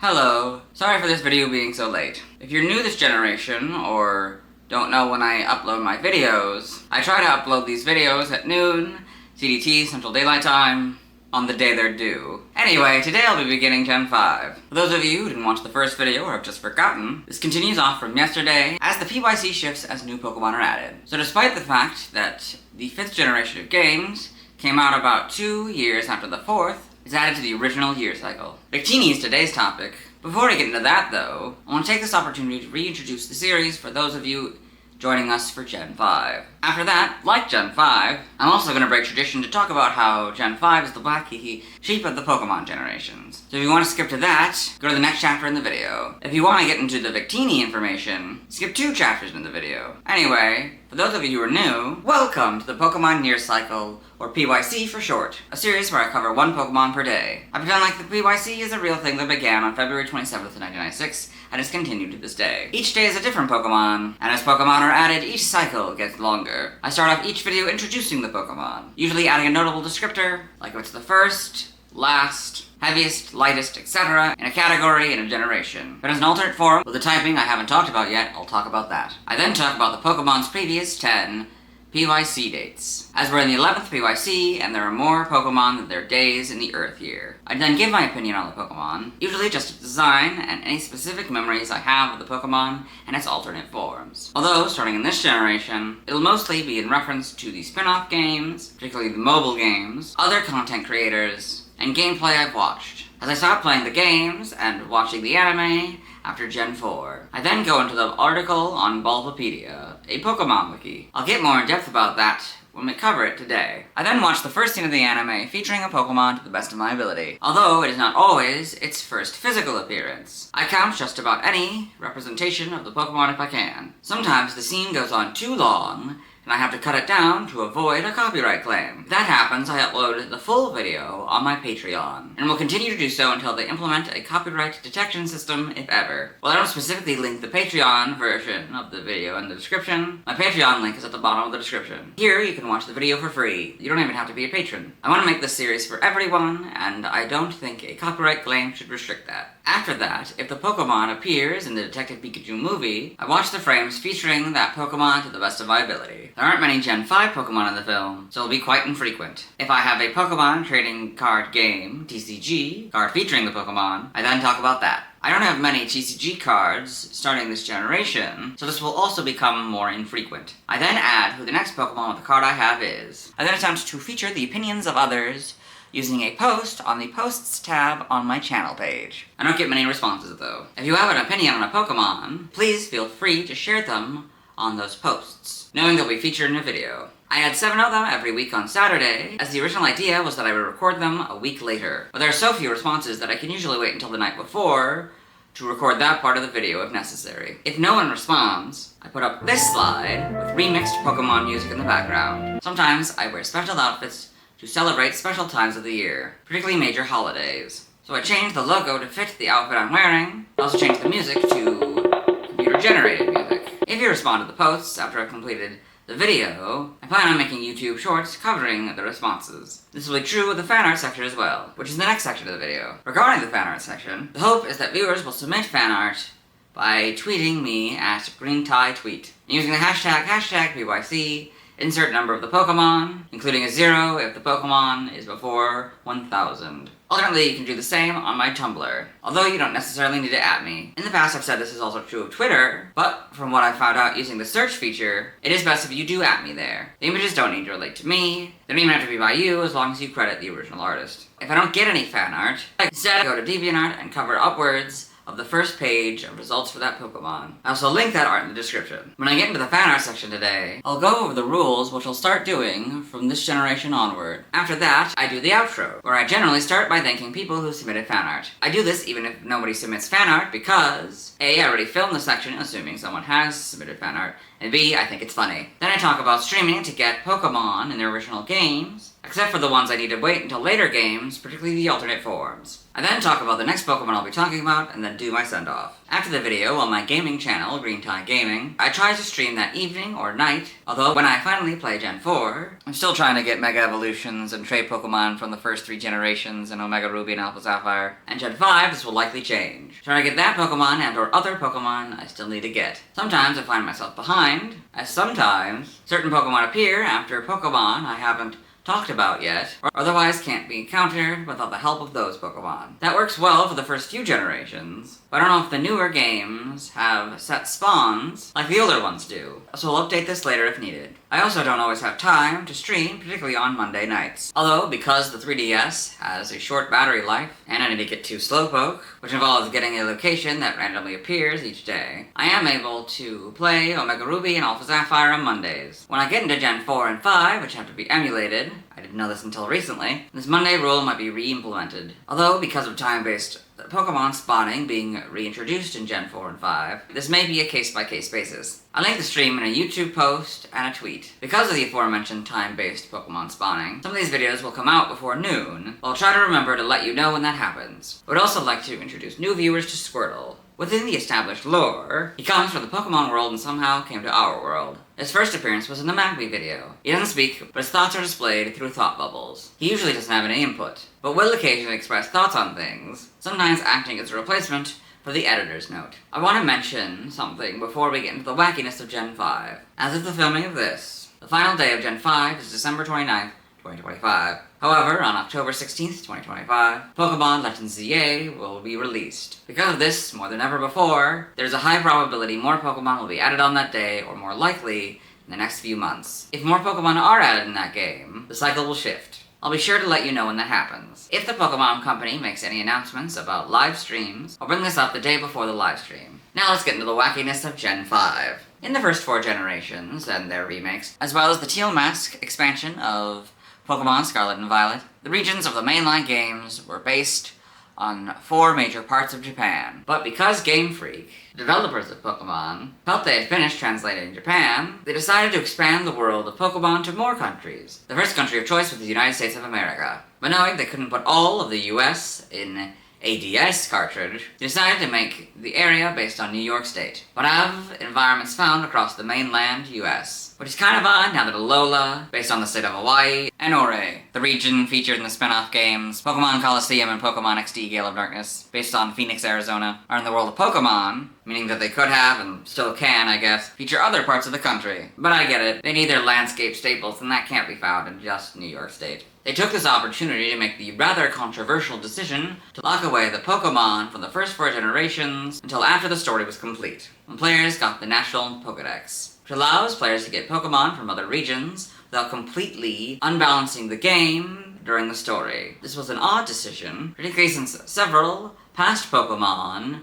Hello, sorry for this video being so late. If you're new this generation, or don't know when I upload my videos, I try to upload these videos at noon, CDT, Central Daylight Time, on the day they're due. Anyway, today I'll be beginning Gen 5. For those of you who didn't watch the first video or have just forgotten, this continues off from yesterday as the PYC shifts as new Pokemon are added. So despite the fact that the 5th generation of games came out about 2 years after the 4th, is added to the original year cycle. Victini is today's topic. Before I get into that though, I want to take this opportunity to reintroduce the series for those of you joining us for Gen 5. After that, like Gen 5, I'm also going to break tradition to talk about how Gen 5 is the wacky sheep of the Pokemon generations. So if you want to skip to that, go to the next chapter in the video. If you want to get into the Victini information, skip 2 chapters in the video. Anyway, for those of you who are new, welcome to the Pokemon Year Cycle, or PYC for short, a series where I cover 1 Pokemon per day. I pretend like the PYC is a real thing that began on February 27th, 1996, and has continued to this day. Each day is a different Pokemon, and as Pokemon are added, each cycle gets longer. I start off each video introducing the Pokemon, usually adding a notable descriptor, like if it's the first, last, heaviest, lightest, etc., in a category in a generation. But as an alternate form, with the typing I haven't talked about yet, I'll talk about that. I then talk about the Pokemon's previous 10 PYC dates, as we're in the 11th PYC, and there are more Pokemon than there are days in the Earth year. I then give my opinion on the Pokemon, usually just its design and any specific memories I have of the Pokemon and its alternate forms. Although, starting in this generation, it'll mostly be in reference to the spin-off games, particularly the mobile games, other content creators, and gameplay I've watched. As I stop playing the games and watching the anime after Gen 4, I then go into the article on Bulbapedia, a Pokemon wiki. I'll get more in depth about that when we cover it today. I then watch the first scene of the anime featuring a Pokemon to the best of my ability, although it is not always its first physical appearance. I count just about any representation of the Pokemon if I can. Sometimes the scene goes on too long, and I have to cut it down to avoid a copyright claim. If that happens, I upload the full video on my Patreon, and will continue to do so until they implement a copyright detection system, if ever. While I don't specifically link the Patreon version of the video in the description, my Patreon link is at the bottom of the description. Here, you can watch the video for free. You don't even have to be a patron. I want to make this series for everyone, and I don't think a copyright claim should restrict that. After that, if the Pokemon appears in the Detective Pikachu movie, I watch the frames featuring that Pokemon to the best of my ability. There aren't many Gen 5 Pokemon in the film, so it'll be quite infrequent. If I have a Pokemon trading card game, TCG, card featuring the Pokemon, I then talk about that. I don't have many TCG cards starting this generation, so this will also become more infrequent. I then add who the next Pokemon with the card I have is. I then attempt to feature the opinions of others using a post on the Posts tab on my channel page. I don't get many responses though. If you have an opinion on a Pokemon, please feel free to share them on those posts, knowing they'll be featured in a video. I add 7 of them every week on Saturday, as the original idea was that I would record them a week later. But there are so few responses that I can usually wait until the night before to record that part of the video if necessary. If no one responds, I put up this slide with remixed Pokemon music in the background. Sometimes I wear special outfits to celebrate special times of the year, particularly major holidays. So I changed the logo to fit the outfit I'm wearing. I also changed the music to computer-generated music. If you respond to the posts after I've completed the video, I plan on making YouTube shorts covering the responses. This will be true with the fan art section as well, which is the next section of the video. Regarding the fan art section, the hope is that viewers will submit fan art by tweeting me at GreenTieTweet, and using the hashtag #PYC, insert number of the Pokemon, including a 0 if the Pokemon is before 1,000. Alternately, you can do the same on my Tumblr, although you don't necessarily need to @me. In the past I've said this is also true of Twitter, but from what I found out using the search feature, it is best if you do @me there. The images don't need to relate to me, they don't even have to be by you as long as you credit the original artist. If I don't get any fan art, I instead go to DeviantArt and cover upwards of the first page of results for that Pokemon. I also link that art in the description. When I get into the fan art section today, I'll go over the rules, which I'll start doing from this generation onward. After that, I do the outro, where I generally start by thanking people who submitted fan art. I do this even if nobody submits fan art because A, I already filmed the section assuming someone has submitted fan art, and B, I think it's funny. Then I talk about streaming to get Pokemon in their original games, except for the ones I need to wait until later games, particularly the alternate forms. I then talk about the next Pokemon I'll be talking about, and then do my send-off. After the video, on my gaming channel, Green Tie Gaming, I try to stream that evening or night, although when I finally play Gen 4, I'm still trying to get Mega Evolutions and trade Pokemon from the first 3 generations in Omega Ruby and Alpha Sapphire, and Gen 5 this will likely change. Trying to get that Pokemon and or other Pokemon I still need to get. Sometimes I find myself behind, as sometimes certain Pokemon appear after Pokemon I haven't talked about yet, or otherwise can't be encountered without the help of those Pokemon. That works well for the first few generations, but I don't know if the newer games have set spawns like the older ones do, so I'll update this later if needed. I also don't always have time to stream, particularly on Monday nights. Although, because the 3DS has a short battery life, and I need to get to Slowpoke, which involves getting a location that randomly appears each day, I am able to play Omega Ruby and Alpha Sapphire on Mondays. When I get into Gen 4 and 5, which have to be emulated, I didn't know this until recently, this Monday rule might be re-implemented. Although, because of time-based Pokemon spawning being reintroduced in Gen 4 and 5, this may be a case-by-case basis. I'll link the stream in a YouTube post and a tweet. Because of the aforementioned time-based Pokemon spawning, some of these videos will come out before noon, but I'll try to remember to let you know when that happens. I would also like to introduce new viewers to Squirtle. Within the established lore, he comes from the Pokemon world and somehow came to our world. His first appearance was in a Magby video. He doesn't speak, but his thoughts are displayed through thought bubbles. He usually doesn't have any input, but will occasionally express thoughts on things, sometimes acting as a replacement for the editor's note. I want to mention something before we get into the wackiness of Gen 5. As of the filming of this, the final day of Gen 5 is December 29th, 2025. However, on October 16th, 2025, Pokemon Legends ZA will be released. Because of this, more than ever before, there's a high probability more Pokemon will be added on that day, or more likely, in the next few months. If more Pokemon are added in that game, the cycle will shift. I'll be sure to let you know when that happens. If the Pokemon Company makes any announcements about live streams, I'll bring this up the day before the live stream. Now let's get into the wackiness of Gen 5. In the first 4 generations, and their remakes, as well as the Teal Mask expansion of Pokemon Scarlet and Violet, the regions of the mainline games were based on 4 major parts of Japan. But because Game Freak, the developers of Pokemon, felt they had finished translating Japan, they decided to expand the world of Pokemon to more countries. The first country of choice was the United States of America. But knowing they couldn't put all of the US in a DS cartridge, they decided to make the area based on New York State, but have environments found across the mainland US. Which is kind of odd now that Alola, based on the state of Hawaii, and Ore, the region featured in the spin-off games Pokemon Coliseum and Pokemon XD Gale of Darkness, based on Phoenix, Arizona, are in the world of Pokemon, meaning that they could have, and still can, I guess, feature other parts of the country. But I get it, they need their landscape staples, and that can't be found in just New York State. They took this opportunity to make the rather controversial decision to lock away the Pokemon from the first 4 generations until after the story was complete, when players got the National Pokedex, which allows players to get Pokemon from other regions without completely unbalancing the game during the story. This was an odd decision, particularly since several past Pokemon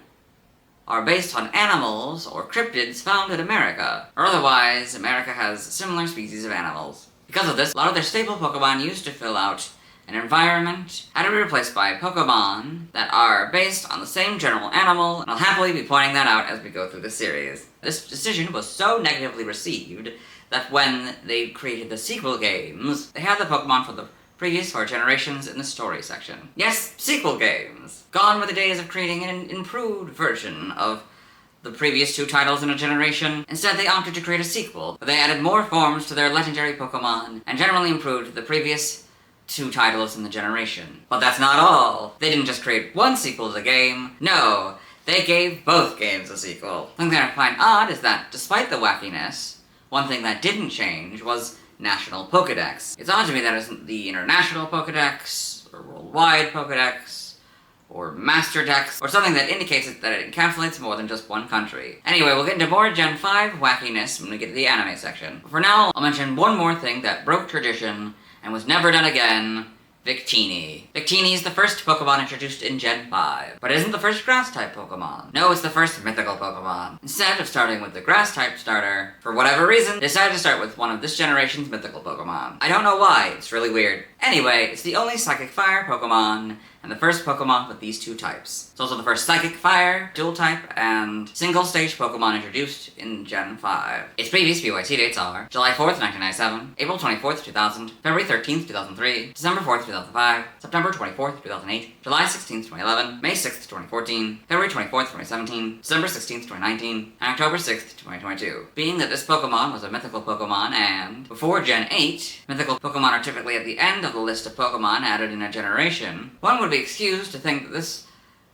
are based on animals or cryptids found in America, or otherwise America has similar species of animals. Because of this, a lot of their staple Pokemon used to fill out an environment had to be replaced by Pokemon that are based on the same general animal, and I'll happily be pointing that out as we go through the series. This decision was so negatively received that when they created the sequel games, they had the Pokemon for the previous 4 generations in the story section. Yes, sequel games! Gone were the days of creating an improved version of the previous 2 titles in a generation. Instead, they opted to create a sequel, where they added more forms to their legendary Pokemon, and generally improved the previous 2 titles in the generation. But that's not all. They didn't just create one sequel to the game, no, they gave both games a sequel. Something that I find odd is that, despite the wackiness, one thing that didn't change was National Pokedex. It's odd to me that isn't the International Pokedex, or Worldwide Pokedex, or Master Dex, or something that indicates that it encapsulates more than just one country. Anyway, we'll get into more Gen 5 wackiness when we get to the anime section. But for now, I'll mention one more thing that broke tradition and was never done again: Victini. Victini is the first Pokemon introduced in Gen 5, but it isn't the first Grass-type Pokemon. No, it's the first mythical Pokemon. Instead of starting with the Grass-type starter, for whatever reason, they decided to start with one of this generation's mythical Pokemon. I don't know why, it's really weird. Anyway, it's the only Psychic Fire Pokemon, and the first Pokemon with these two types. It's also the first Psychic Fire, Dual Type, and Single-Stage Pokemon introduced in Gen 5. Its previous PYT dates are July 4th, 1997, April 24th, 2000, February 13th, 2003, December 4th, 2005, September 24th, 2008, July 16th, 2011, May 6th, 2014, February 24th, 2017, December 16th, 2019, and October 6th, 2022. Being that this Pokemon was a mythical Pokemon, and before Gen 8, mythical Pokemon are typically at the end of the list of Pokemon added in a generation, one would be excused to think that this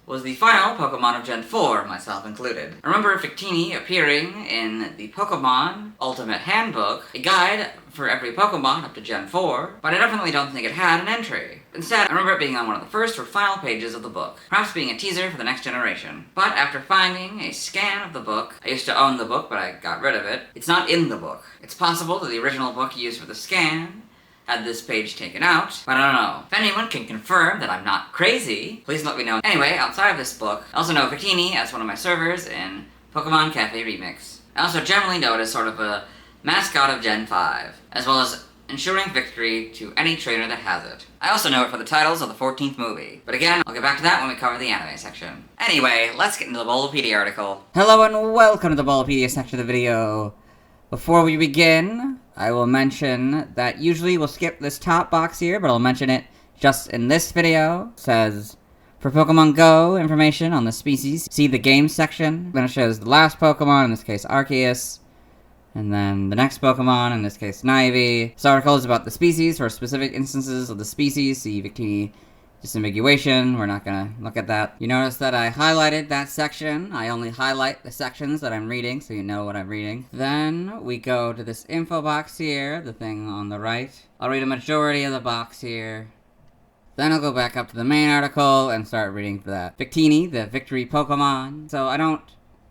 was the final Pokemon of Gen 4, myself included. I remember Victini appearing in the Pokemon Ultimate Handbook, a guide for every Pokemon up to Gen 4, but I definitely don't think it had an entry. Instead, I remember it being on one of the first or final pages of the book, perhaps being a teaser for the next generation. But after finding a scan of the book, I used to own the book, but I got rid of it, it's not in the book. It's possible that the original book used for the scan had this page taken out, but I don't know. If anyone can confirm that I'm not crazy, please let me know. Anyway, outside of this book, I also know Victini as one of my servers in Pokemon Cafe Remix. I also generally know it as sort of a mascot of Gen 5, as well as ensuring victory to any trainer that has it. I also know it for the titles of the 14th movie, but again, I'll get back to that when we cover the anime section. Anyway, let's get into the Bulbapedia article. Hello and welcome to the Bulbapedia section of the video. Before we begin, I will mention that usually we'll skip this top box here, but I'll mention it just in this video. It says, for Pokemon Go information on the species, see the game section. Then it shows the last Pokemon, in this case Arceus, and then the next Pokemon, in this case Snivy. This article is about the species. For specific instances of the species, see Victini Disambiguation. We're not gonna look at that. You notice that I highlighted that section. I only highlight the sections that I'm reading, so you know what I'm reading. Then we go to this info box here, the thing on the right. I'll read a majority of the box here. Then I'll go back up to the main article and start reading that. Victini, the victory Pokemon. So I don't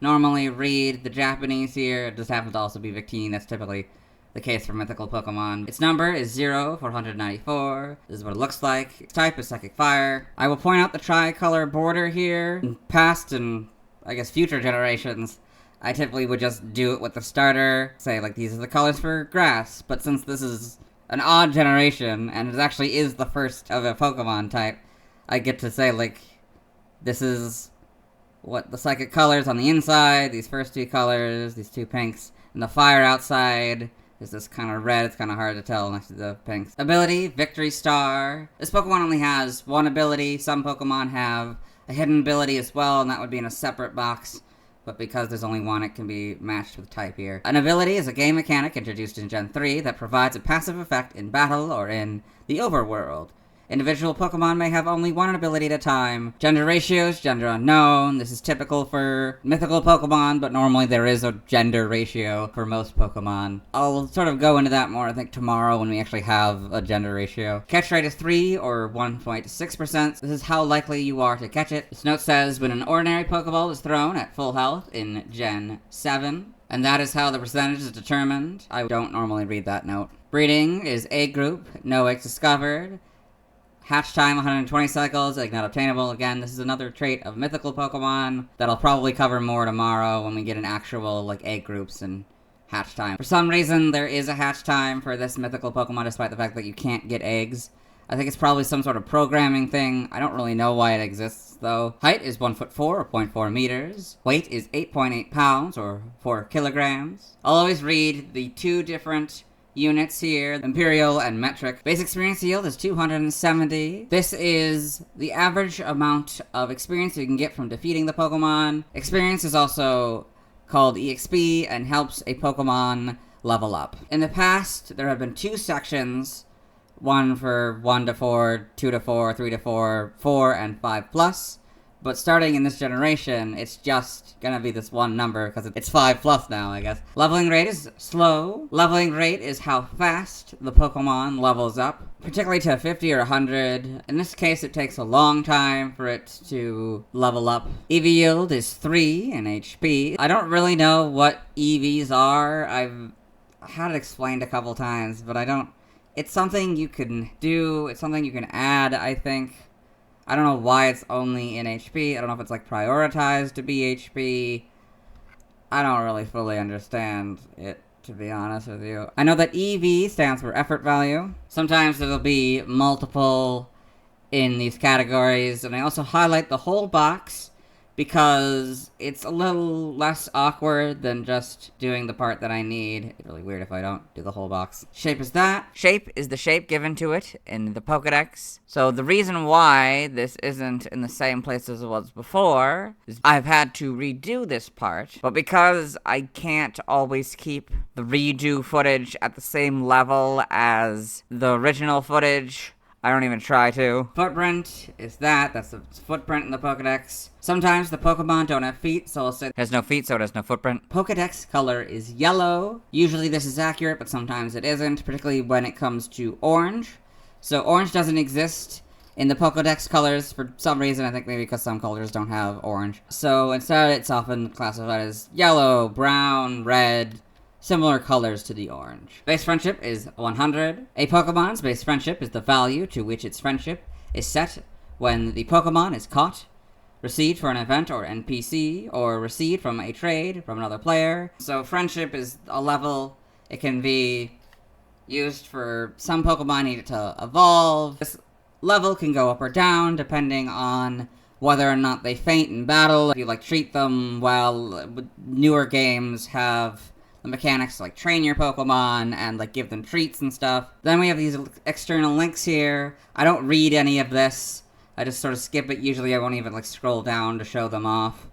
normally read the Japanese here. It just happens to also be Victini. That's typically the case for mythical Pokemon. Its number is 0494. This is what it looks like. Its type is Psychic Fire. I will point out the tricolor border here. In past and, I guess, future generations, I typically would just do it with the starter. Say, like, these are the colors for grass. But since this is an odd generation, and it actually is the first of a Pokemon type, I get to say, like, this is what the psychic colors on the inside, these first two colors, these two pinks, and the fire outside is this kind of red. It's kind of hard to tell next to the pinks. Ability, Victory Star. This Pokemon only has one ability. Some Pokemon have a hidden ability as well, and that would be in a separate box. But because there's only one, it can be matched with type here. An ability is a game mechanic introduced in Gen 3 that provides a passive effect in battle or in the overworld. Individual Pokemon may have only one ability at a time. Gender ratios, gender unknown. This is typical for mythical Pokemon, but normally there is a gender ratio for most Pokemon. I'll sort of go into that more, I think, tomorrow when we actually have a gender ratio. Catch rate is 3 or 1.6%. This is how likely you are to catch it. This note says, when an ordinary Pokeball is thrown at full health in Gen 7, and that is how the percentage is determined. I don't normally read that note. Breeding is egg group, no eggs discovered. Hatch time, 120 cycles, egg not obtainable. Again, this is another trait of mythical Pokemon that I'll probably cover more tomorrow when we get an actual, like, egg groups and hatch time. For some reason, there is a hatch time for this mythical Pokemon, despite the fact that you can't get eggs. I think it's probably some sort of programming thing. I don't really know why it exists, though. Height is 1'4" or 0.4 meters. Weight is 8.8 pounds or 4 kilograms. I'll always read the two different units here, imperial and metric. Base experience yield is 270. This is the average amount of experience you can get from defeating the Pokemon. Experience is also called EXP and helps a Pokemon level up. In the past, there have been two sections, one for 1 to 4, 2 to 4, 3 to 4, 4, and 5+. But starting in this generation, it's just gonna be this one number, because it's 5+ now, I guess. Leveling rate is slow. Leveling rate is how fast the Pokemon levels up, particularly to 50 or 100. In this case, it takes a long time for it to level up. EV yield is 3 in HP. I don't really know what EVs are. I've had it explained a couple times, but I don't... It's something you can do. It's something you can add, I think. I don't know why it's only in HP. I don't know if it's, like, prioritized to be HP. I don't really fully understand it, to be honest with you. I know that EV stands for effort value. Sometimes there'll be multiple in these categories, and I also highlight the whole box because it's a little less awkward than just doing the part that I need. It's really weird if I don't do the whole box. Shape is that. Shape is the shape given to it in the Pokedex. So the reason why this isn't in the same place as it was before is I've had to redo this part, but because I can't always keep the redo footage at the same level as the original footage, I don't even try to. Footprint is that. That's the footprint in the Pokedex. Sometimes the Pokemon don't have feet, so I'll say it has no feet, so it has no footprint. Pokedex color is yellow. Usually this is accurate, but sometimes it isn't, particularly when it comes to orange. So orange doesn't exist in the Pokedex colors for some reason. I think maybe because some colors don't have orange. So instead, it's often classified as yellow, brown, red, similar colors to the orange. Base friendship is 100. A Pokemon's base friendship is the value to which its friendship is set when the Pokemon is caught, received for an event or NPC, or received from a trade from another player. So friendship is a level. It can be used for some Pokemon need to evolve. This level can go up or down depending on whether or not they faint in battle. If you treat them well, newer games have the mechanics to train your Pokemon and give them treats and stuff. Then we have these external links here. I don't read any of this. I just sort of skip it. Usually I won't even scroll down to show them off.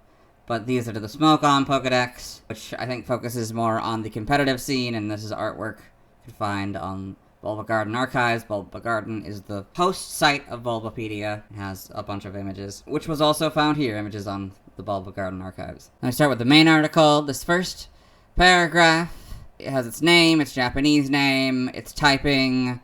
But these are to the Smoke On Pokedex, which I think focuses more on the competitive scene, and this is artwork you can find on Bulbapedia Archives. Bulbapedia is the host site of Bulbapedia. It has a bunch of images, which was also found here, images on the Bulbapedia Archives. Now we start with the main article. This first paragraph, it has its name, its Japanese name, its typing,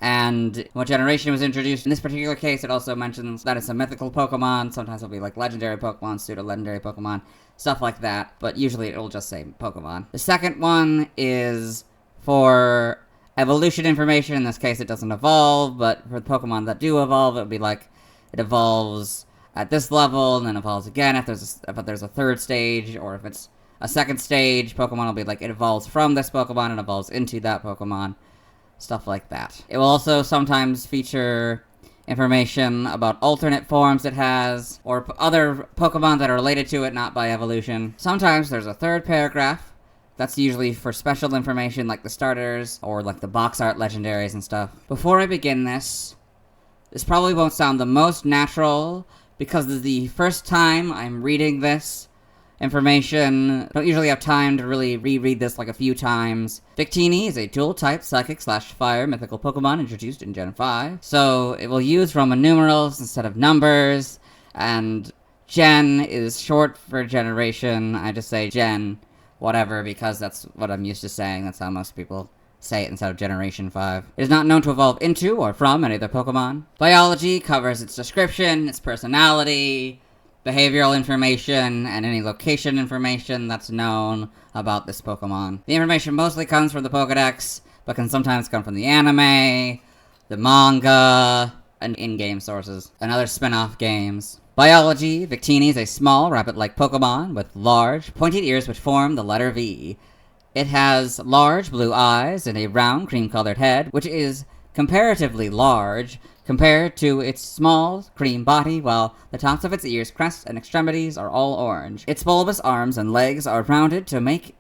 and what generation it was introduced. In this particular case, it also mentions that it's a mythical Pokemon. Sometimes it'll be legendary Pokemon, pseudo-legendary Pokemon, stuff like that, but usually it'll just say Pokemon. The second one is for evolution information. In this case, it doesn't evolve, but for the Pokemon that do evolve, it would be it evolves at this level, and then evolves again if there's a third stage, or if it's a second stage, Pokemon will be it evolves from this Pokemon and evolves into that Pokemon. Stuff like that. It will also sometimes feature information about alternate forms it has, or other Pokemon that are related to it, not by evolution. Sometimes there's a third paragraph. That's usually for special information like the starters, or the box art legendaries and stuff. Before I begin this probably won't sound the most natural, because this is the first time I'm reading this information. Don't usually have time to really reread this a few times. Victini is a dual-type psychic/fire mythical Pokemon introduced in Gen 5. So it will use Roman numerals instead of numbers, and Gen is short for generation. I just say Gen whatever because that's what I'm used to saying. That's how most people say it instead of Generation 5. It is not known to evolve into or from any other Pokemon. Biology covers its description, its personality, behavioral information, and any location information that's known about this Pokemon. The information mostly comes from the Pokedex, but can sometimes come from the anime, the manga, and in-game sources, and other spin-off games. Biology, Victini is a small, rabbit-like Pokemon with large, pointed ears which form the letter V. It has large blue eyes and a round, cream-colored head, which is comparatively large compared to its small, cream body, while the tops of its ears, crests, and extremities are all orange. Its bulbous arms and legs are rounded to make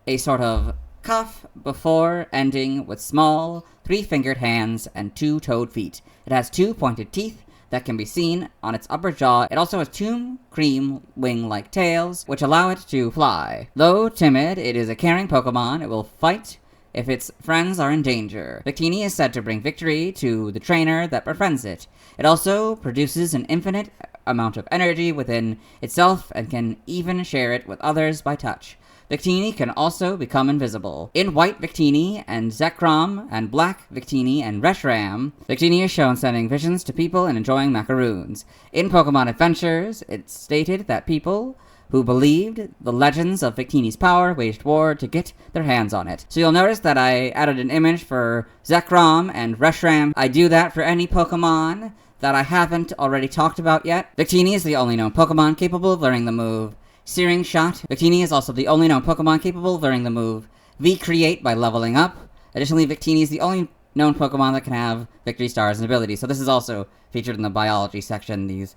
a sort of cuff before ending with small, three-fingered hands and two-toed feet. It has two pointed teeth that can be seen on its upper jaw. It also has two cream wing-like tails, which allow it to fly. Though timid, it is a caring Pokemon. It will fight if its friends are in danger. Victini is said to bring victory to the trainer that befriends it. It also produces an infinite amount of energy within itself and can even share it with others by touch. Victini can also become invisible. In White Victini and Zekrom, and Black Victini and Reshiram, Victini is shown sending visions to people and enjoying macaroons. In Pokemon Adventures, it's stated that people who believed the legends of Victini's power waged war to get their hands on it. So you'll notice that I added an image for Zekrom and Reshiram. I do that for any Pokemon that I haven't already talked about yet. Victini is the only known Pokemon capable of learning the move Searing Shot. Victini is also the only known Pokemon capable of learning the move V-Create by leveling up. Additionally, Victini is the only known Pokemon that can have victory stars and abilities. So this is also featured in the biology section, these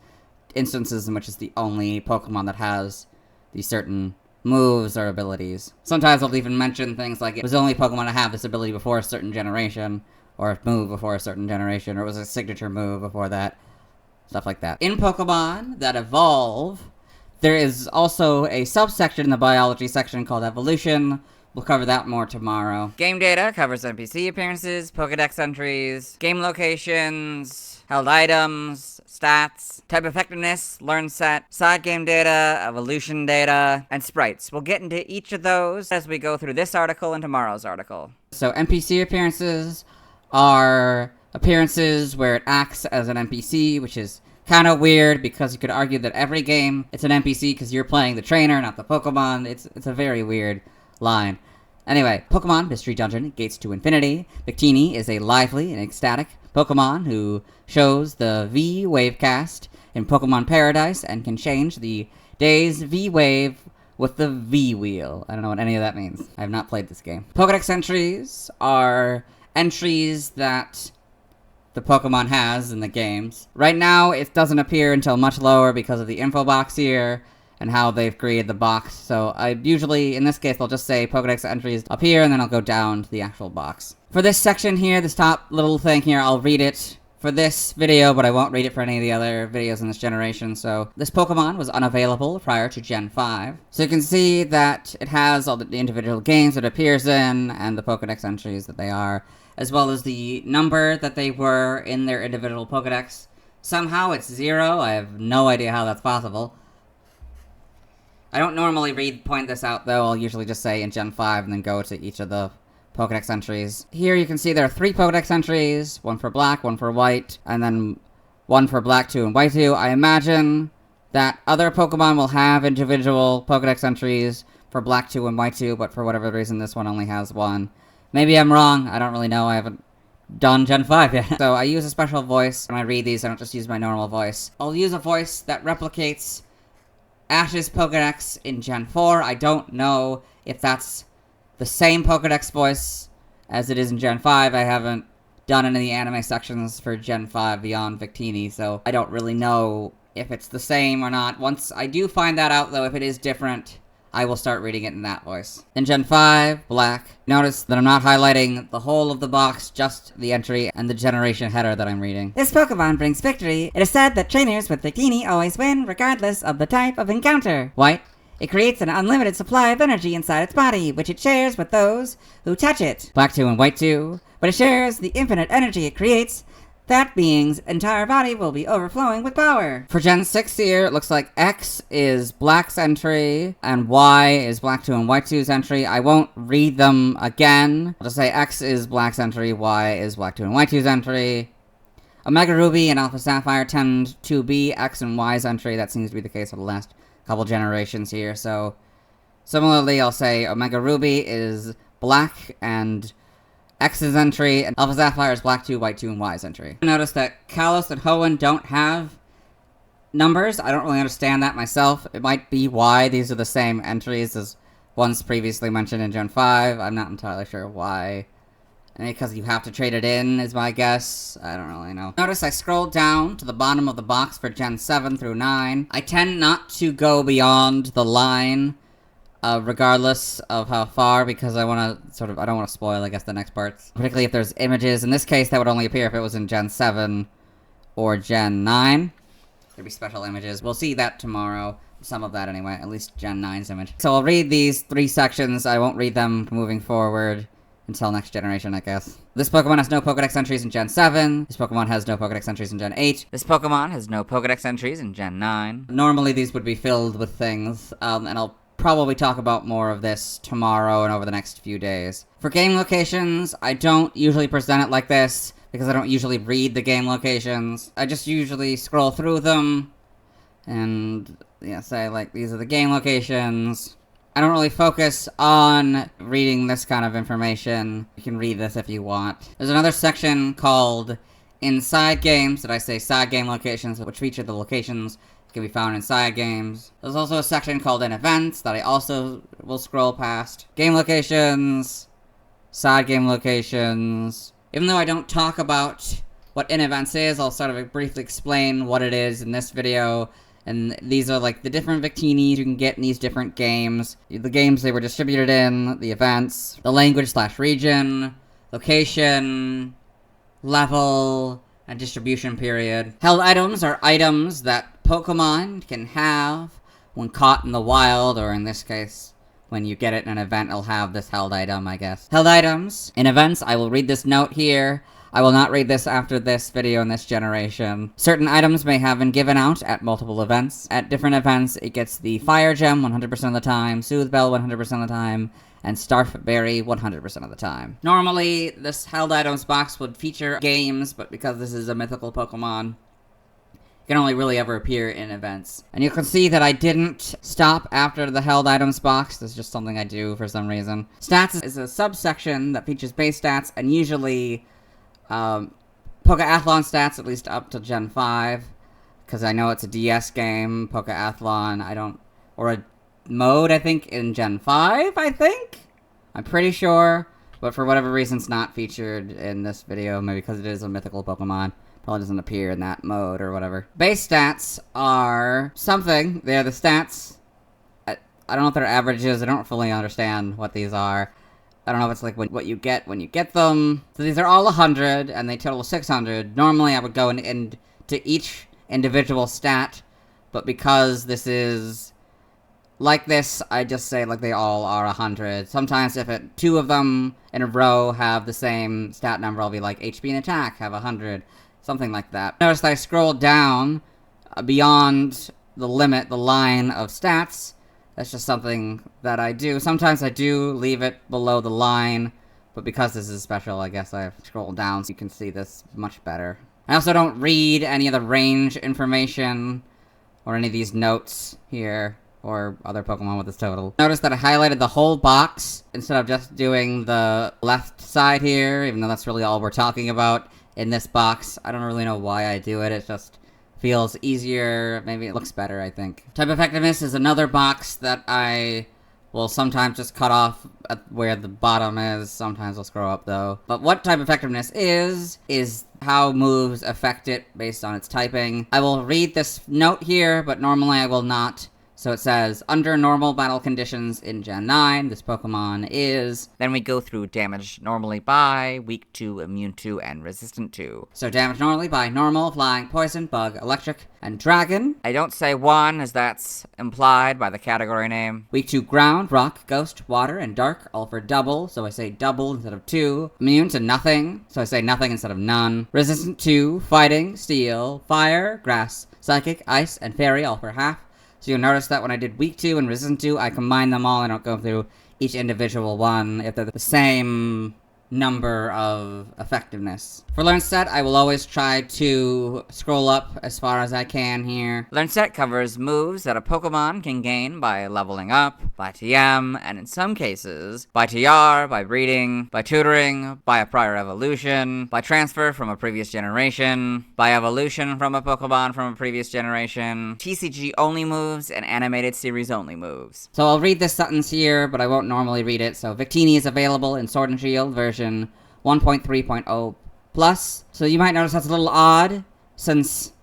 instances in which it's the only Pokemon that has these certain moves or abilities. Sometimes I'll even mention things like it was the only Pokemon to have this ability before a certain generation, or a move before a certain generation, or it was a signature move before that. Stuff like that. In Pokemon that evolve, there is also a subsection in the biology section called Evolution. We'll cover that more tomorrow. Game data covers NPC appearances, Pokedex entries, game locations, held items, stats, type effectiveness, learn set, side game data, evolution data, and sprites. We'll get into each of those as we go through this article and tomorrow's article. So NPC appearances are appearances where it acts as an NPC, which is kind of weird because you could argue that every game it's an NPC because you're playing the trainer, not the Pokemon. It's a very weird line. Anyway, Pokemon Mystery Dungeon Gates to Infinity. Victini is a lively and ecstatic Pokemon who shows the V Wavecast in Pokemon Paradise and can change the day's V Wave with the V Wheel. I don't know what any of that means. I have not played this game. Pokedex entries are entries that the Pokemon has in the games. Right now, it doesn't appear until much lower because of the info box here and how they've created the box. So I usually, in this case, I'll just say Pokedex entries up here and then I'll go down to the actual box. For this section here, this top little thing here, I'll read it for this video, but I won't read it for any of the other videos in this generation. So this Pokemon was unavailable prior to Gen 5. So you can see that it has all the individual games it appears in and the Pokedex entries that they are, as well as the number that they were in their individual Pokedex. Somehow it's 0. I have no idea how that's possible. I don't normally point this out, though. I'll usually just say in Gen 5 and then go to each of the Pokedex entries. Here you can see there are 3 Pokedex entries, one for black, one for white, and then one for black 2 and white 2. I imagine that other Pokemon will have individual Pokedex entries for black 2 and white 2, but for whatever reason this one only has 1. Maybe I'm wrong. I don't really know. I haven't done Gen 5 yet. So I use a special voice when I read these. I don't just use my normal voice. I'll use a voice that replicates Ash's Pokedex in Gen 4. I don't know if that's the same Pokedex voice as it is in Gen 5. I haven't done any of the anime sections for Gen 5 beyond Victini, so I don't really know if it's the same or not. Once I do find that out, though, if it is different, I will start reading it in that voice. In Gen 5, black, notice that I'm not highlighting the whole of the box, just the entry and the generation header that I'm reading. This Pokemon brings victory. It is said that trainers with Victini always win, regardless of the type of encounter. White, it creates an unlimited supply of energy inside its body, which it shares with those who touch it. Black 2 and white 2, but it shares the infinite energy it creates. That being's entire body will be overflowing with power. For Gen 6 here, it looks like X is Black's entry, and Y is Black 2 and White 2's entry. I won't read them again. I'll just say X is Black's entry, Y is Black 2 and White 2's entry. Omega Ruby and Alpha Sapphire tend to be X and Y's entry. That seems to be the case for the last couple generations here. So, similarly, I'll say Omega Ruby is Black and X's entry, and Alpha Sapphire is Black 2, White 2, and Y's entry. Notice that Kalos and Hoenn don't have numbers. I don't really understand that myself. It might be why these are the same entries as ones previously mentioned in Gen 5. I'm not entirely sure why. Maybe because you have to trade it in, is my guess. I don't really know. Notice I scrolled down to the bottom of the box for Gen 7 through 9. I tend not to go beyond the line regardless of how far, because I want to I don't want to spoil, I guess, the next parts. Particularly if there's images. In this case, that would only appear if it was in Gen 7 or Gen 9. There'd be special images. We'll see that tomorrow. Some of that anyway, at least Gen 9's image. So I'll read these 3 sections. I won't read them moving forward until next generation, I guess. This Pokemon has no Pokedex entries in Gen 7. This Pokemon has no Pokedex entries in Gen 8. This Pokemon has no Pokedex entries in Gen 9. Normally these would be filled with things, and I'll probably talk about more of this tomorrow and over the next few days. For game locations, I don't usually present it like this, because I don't usually read the game locations. I just usually scroll through them, and say, like, these are the game locations. I don't really focus on reading this kind of information. You can read this if you want. There's another section called Inside Games, that I say side game locations, which feature the locations can be found inside games. There's also a section called In Events that I also will scroll past. Game locations, side game locations, Even though I don't talk about what in-events is, I'll sort of briefly explain what it is in this video. And these are like the different Victinis you can get in these different games. The games they were distributed in, the events, the language/region, location, level, and distribution period. Held items are items that Pokemon can have when caught in the wild, or in this case, when you get it in an event, it'll have this held item, I guess. Held items. In events, I will read this note here. I will not read this after this video in this generation. Certain items may have been given out at multiple events. At different events, it gets the Fire Gem 100% of the time, Soothe Bell 100% of the time, and Starf Berry 100% of the time. Normally, this held items box would feature games, but because this is a mythical Pokemon, it can only really ever appear in events. And you can see that I didn't stop after the held items box. This is just something I do for some reason. Stats is a subsection that features base stats, and usually Pokeathlon stats, at least up to Gen 5, because I know it's a DS game, Pokeathlon, or a mode, I think, in Gen 5, I think? I'm pretty sure, but for whatever reason it's not featured in this video, maybe because it is a mythical Pokemon. Probably doesn't appear in that mode or whatever. Base stats are something. They're the stats. I don't know if they're averages, I don't fully understand what these are. I don't know if it's like what you get when you get them. So these are all 100, and they total 600. Normally I would go into each individual stat, but because this is like this, I just say like they all are 100. Sometimes if two of them in a row have the same stat number, I'll be like HP and attack have 100. Something like that. Notice that I scroll down beyond the limit, the line of stats. That's just something that I do. Sometimes I do leave it below the line, but because this is special, I guess I have to scroll down so you can see this much better. I also don't read any of the range information or any of these notes here, or other Pokemon with this total. Notice that I highlighted the whole box instead of just doing the left side here, even though that's really all we're talking about in this box. I don't really know why I do it, it just feels easier, maybe it looks better, I think. Type effectiveness is another box that I will sometimes just cut off at where the bottom is, sometimes I'll scroll up though. But what type effectiveness is how moves affect it based on its typing. I will read this note here, but normally I will not. So it says, under normal battle conditions in Gen 9, this Pokemon is... Then we go through damage normally by, weak to, immune to, and resistant to. So damage normally by normal, flying, poison, bug, electric, and dragon. I don't say 1, as that's implied by the category name. Weak to ground, rock, ghost, water, and dark, all for double, so I say double instead of 2. Immune to nothing, so I say nothing instead of none. Resistant to fighting, steel, fire, grass, psychic, ice, and fairy, all for half. So you'll notice that when I did weak to and resistant to, I combine them all. I don't go through each individual one if they're the same number of effectiveness. For Learn Set, I will always try to scroll up as far as I can here. Learn Set covers moves that a Pokemon can gain by leveling up, by TM, and in some cases, by TR, by breeding, by tutoring, by a prior evolution, by transfer from a previous generation, by evolution from a Pokemon from a previous generation, TCG only moves, and animated series only moves. So I'll read this sentence here, but I won't normally read it. So Victini is available in Sword and Shield version 1.3.0 plus. So you might notice that's a little odd, since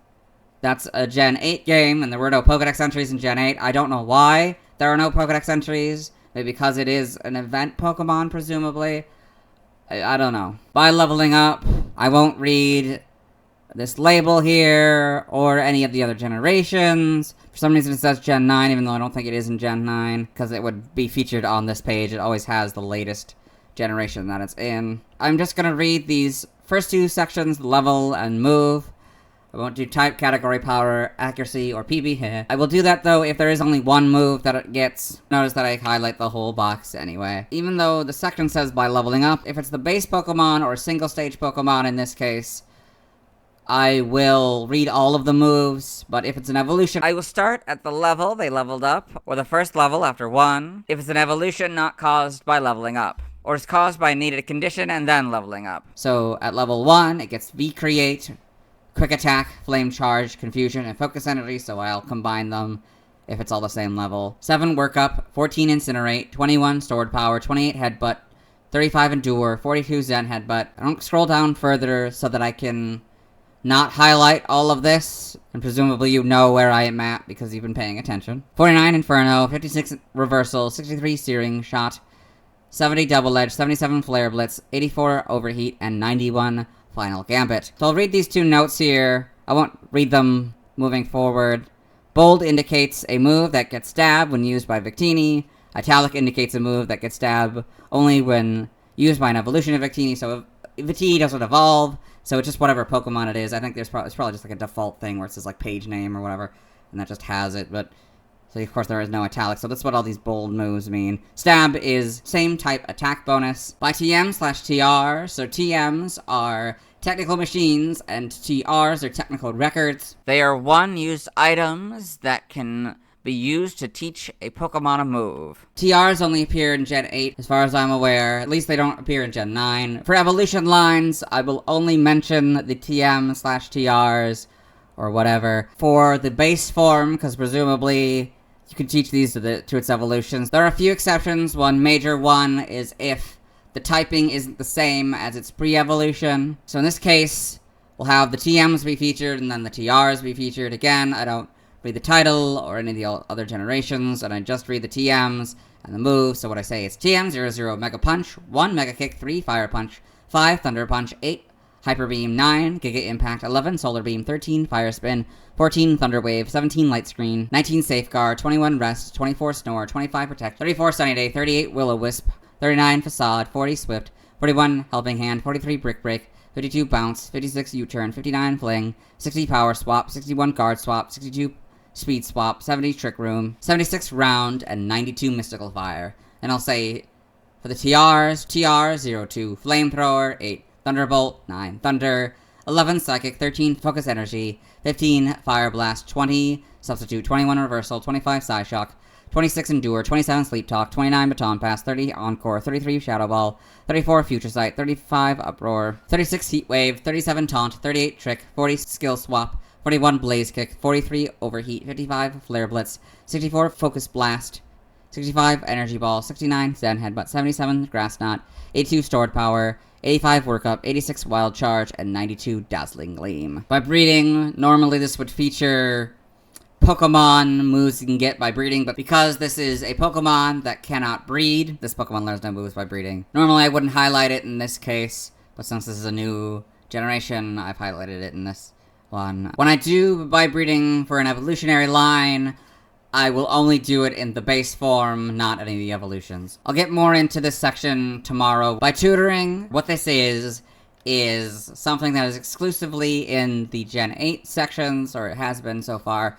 that's a Gen 8 game, and there were no Pokedex entries in Gen 8. I don't know why there are no Pokedex entries. Maybe because it is an event Pokemon, presumably. I don't know. By leveling up, I won't read this label here, or any of the other generations. For some reason it says Gen 9, even though I don't think it is in Gen 9, because it would be featured on this page. It always has the latest generation that it's in. I'm just gonna read these first two sections, level and move. I won't do type, category, power, accuracy, or PB here. I will do that though if there is only one move that it gets. Notice that I highlight the whole box anyway. Even though the section says by leveling up, if it's the base Pokemon or single stage Pokemon in this case, I will read all of the moves, but if it's an evolution, I will start at the level they leveled up, or the first level after 1, if it's an evolution not caused by leveling up, or is caused by a needed condition and then leveling up. So at level 1, it gets V-Create, Quick Attack, Flame Charge, Confusion, and Focus Energy, so I'll combine them if it's all the same level. 7 Work Up, 14 Incinerate, 21 Sword Power, 28 Headbutt, 35 Endure, 42 Zen Headbutt. I don't scroll down further so that I can not highlight all of this, and presumably you know where I am at because you've been paying attention. 49 Inferno, 56 Reversal, 63 Searing Shot, 70 Double Edge, 77 Flare Blitz, 84 Overheat, and 91 Final Gambit. So I'll read these two notes here. I won't read them moving forward. Bold indicates a move that gets stabbed when used by Victini. Italic indicates a move that gets stabbed only when used by an evolution of Victini. So if Victini doesn't evolve, so it's just whatever Pokemon it is. I think it's probably just like a default thing where it says like page name or whatever, and that just has it. But so of course there is no italic, so that's what all these bold moves mean. Stab is same type attack bonus by TM/TR. So TMs are technical machines, and TRs are technical records. They are one-use items that can be used to teach a Pokemon a move. TRs only appear in Gen 8, as far as I'm aware. At least they don't appear in Gen 9. For evolution lines, I will only mention the TM/TRs, or whatever, for the base form, because presumably you can teach these to its evolutions. There are a few exceptions. One major one is if the typing isn't the same as its pre-evolution. So in this case, we'll have the TMs be featured and then the TRs be featured. Again, I don't read the title or any of the other generations, and I just read the TMs and the moves. So what I say is TM 00 Mega Punch, 1 Mega Kick, 3 Fire Punch, 5 Thunder Punch, 8 Hyper Beam, 9 Giga Impact, 11 Solar Beam, 13 Fire Spin, 14 Thunder Wave, 17 Light Screen, 19 Safeguard, 21 Rest, 24 Snore, 25 Protect, 34 Sunny Day, 38 Will-O-Wisp, 39 Facade, 40 Swift, 41 Helping Hand, 43 Brick Break, 52 Bounce, 56 U-Turn, 59 Fling, 60 Power Swap, 61 Guard Swap, 62 Speed Swap, 70 Trick Room, 76 Round, and 92 Mystical Fire. And I'll say, for the TRs, TR02 Flamethrower, 8 Thunderbolt, 9 Thunder, 11 Psychic, 13 Focus Energy, 15 Fire Blast, 20 Substitute, 21 Reversal, 25 Psyshock, 26 Endure, 27 Sleep Talk, 29 Baton Pass, 30 Encore, 33 Shadow Ball, 34 Future Sight, 35 Uproar, 36 Heat Wave, 37 Taunt, 38 Trick, 40 Skill Swap, 41 Blaze Kick, 43 Overheat, 55 Flare Blitz, 64 Focus Blast, 65 Energy Ball, 69 Zen Headbutt, 77 Grass Knot, 82 Stored Power, 85 Workup, 86 Wild Charge, and 92 Dazzling Gleam. By breeding, normally this would feature Pokemon moves you can get by breeding, but because this is a Pokemon that cannot breed, this Pokemon learns no moves by breeding. Normally I wouldn't highlight it in this case, but since this is a new generation, I've highlighted it in this one. When I do by breeding for an evolutionary line, I will only do it in the base form, not any of the evolutions. I'll get more into this section tomorrow. By tutoring, what this is something that is exclusively in the Gen 8 sections, or it has been so far.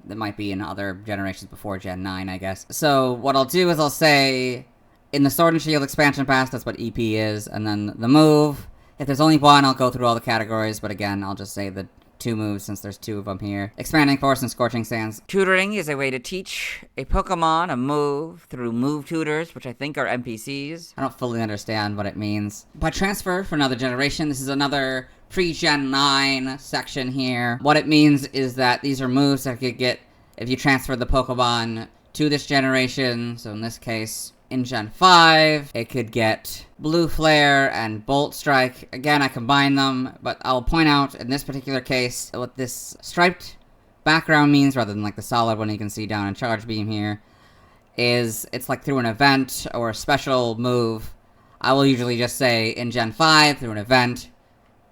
That might be in other generations before Gen 9, I guess. So what I'll do is I'll say, in the Sword and Shield expansion pass, that's what EP is, and then the move. If there's only one, I'll go through all the categories, but again, I'll just say the 2 moves since there's 2 of them here. Expanding Force and Scorching Sands. Tutoring is a way to teach a Pokemon a move through move tutors, which I think are NPCs. I don't fully understand what it means. By transfer for another generation, this is another pre-Gen 9 section here. What it means is that these are moves that you get if you transfer the Pokemon to this generation. So in this case, in Gen 5, it could get Blue Flare and Bolt Strike. Again, I combine them, but I'll point out in this particular case what this striped background means, rather than like the solid one you can see down in Charge Beam here, is it's like through an event or a special move. I will usually just say in Gen 5, through an event,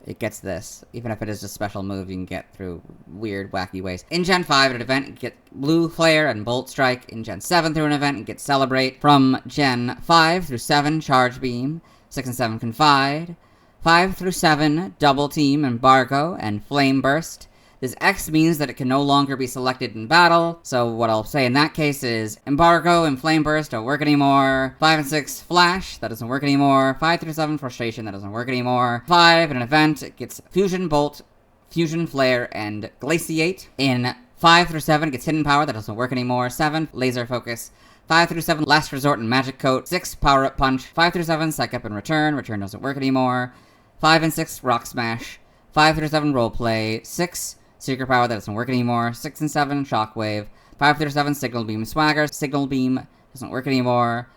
it gets this. Even if it is a special move you can get through weird, wacky ways. In Gen 5, at an event, you get Blue Flare and Bolt Strike. In Gen 7, through an event, you get Celebrate. From Gen 5 through 7, Charge Beam. 6 and 7, Confide. 5 through 7, Double Team, Embargo, and Flame Burst. This X means that it can no longer be selected in battle, so what I'll say in that case is Embargo and Flame Burst don't work anymore. 5 and 6, Flash, that doesn't work anymore. 5 through 7, Frustration, that doesn't work anymore. 5, in an event, it gets Fusion Bolt, Fusion Flare, and Glaciate. In 5 through 7, it gets Hidden Power, that doesn't work anymore. 7, Laser Focus. 5 through 7, Last Resort and Magic Coat. 6, Power Up Punch. 5 through 7, Psych Up and Return, Return doesn't work anymore. 5 and 6, Rock Smash. 5 through 7, Roleplay. 6, Secret Power, that doesn't work anymore. 6 and 7, Shockwave. 5 through 7, Signal Beam Swagger. Signal Beam doesn't work anymore.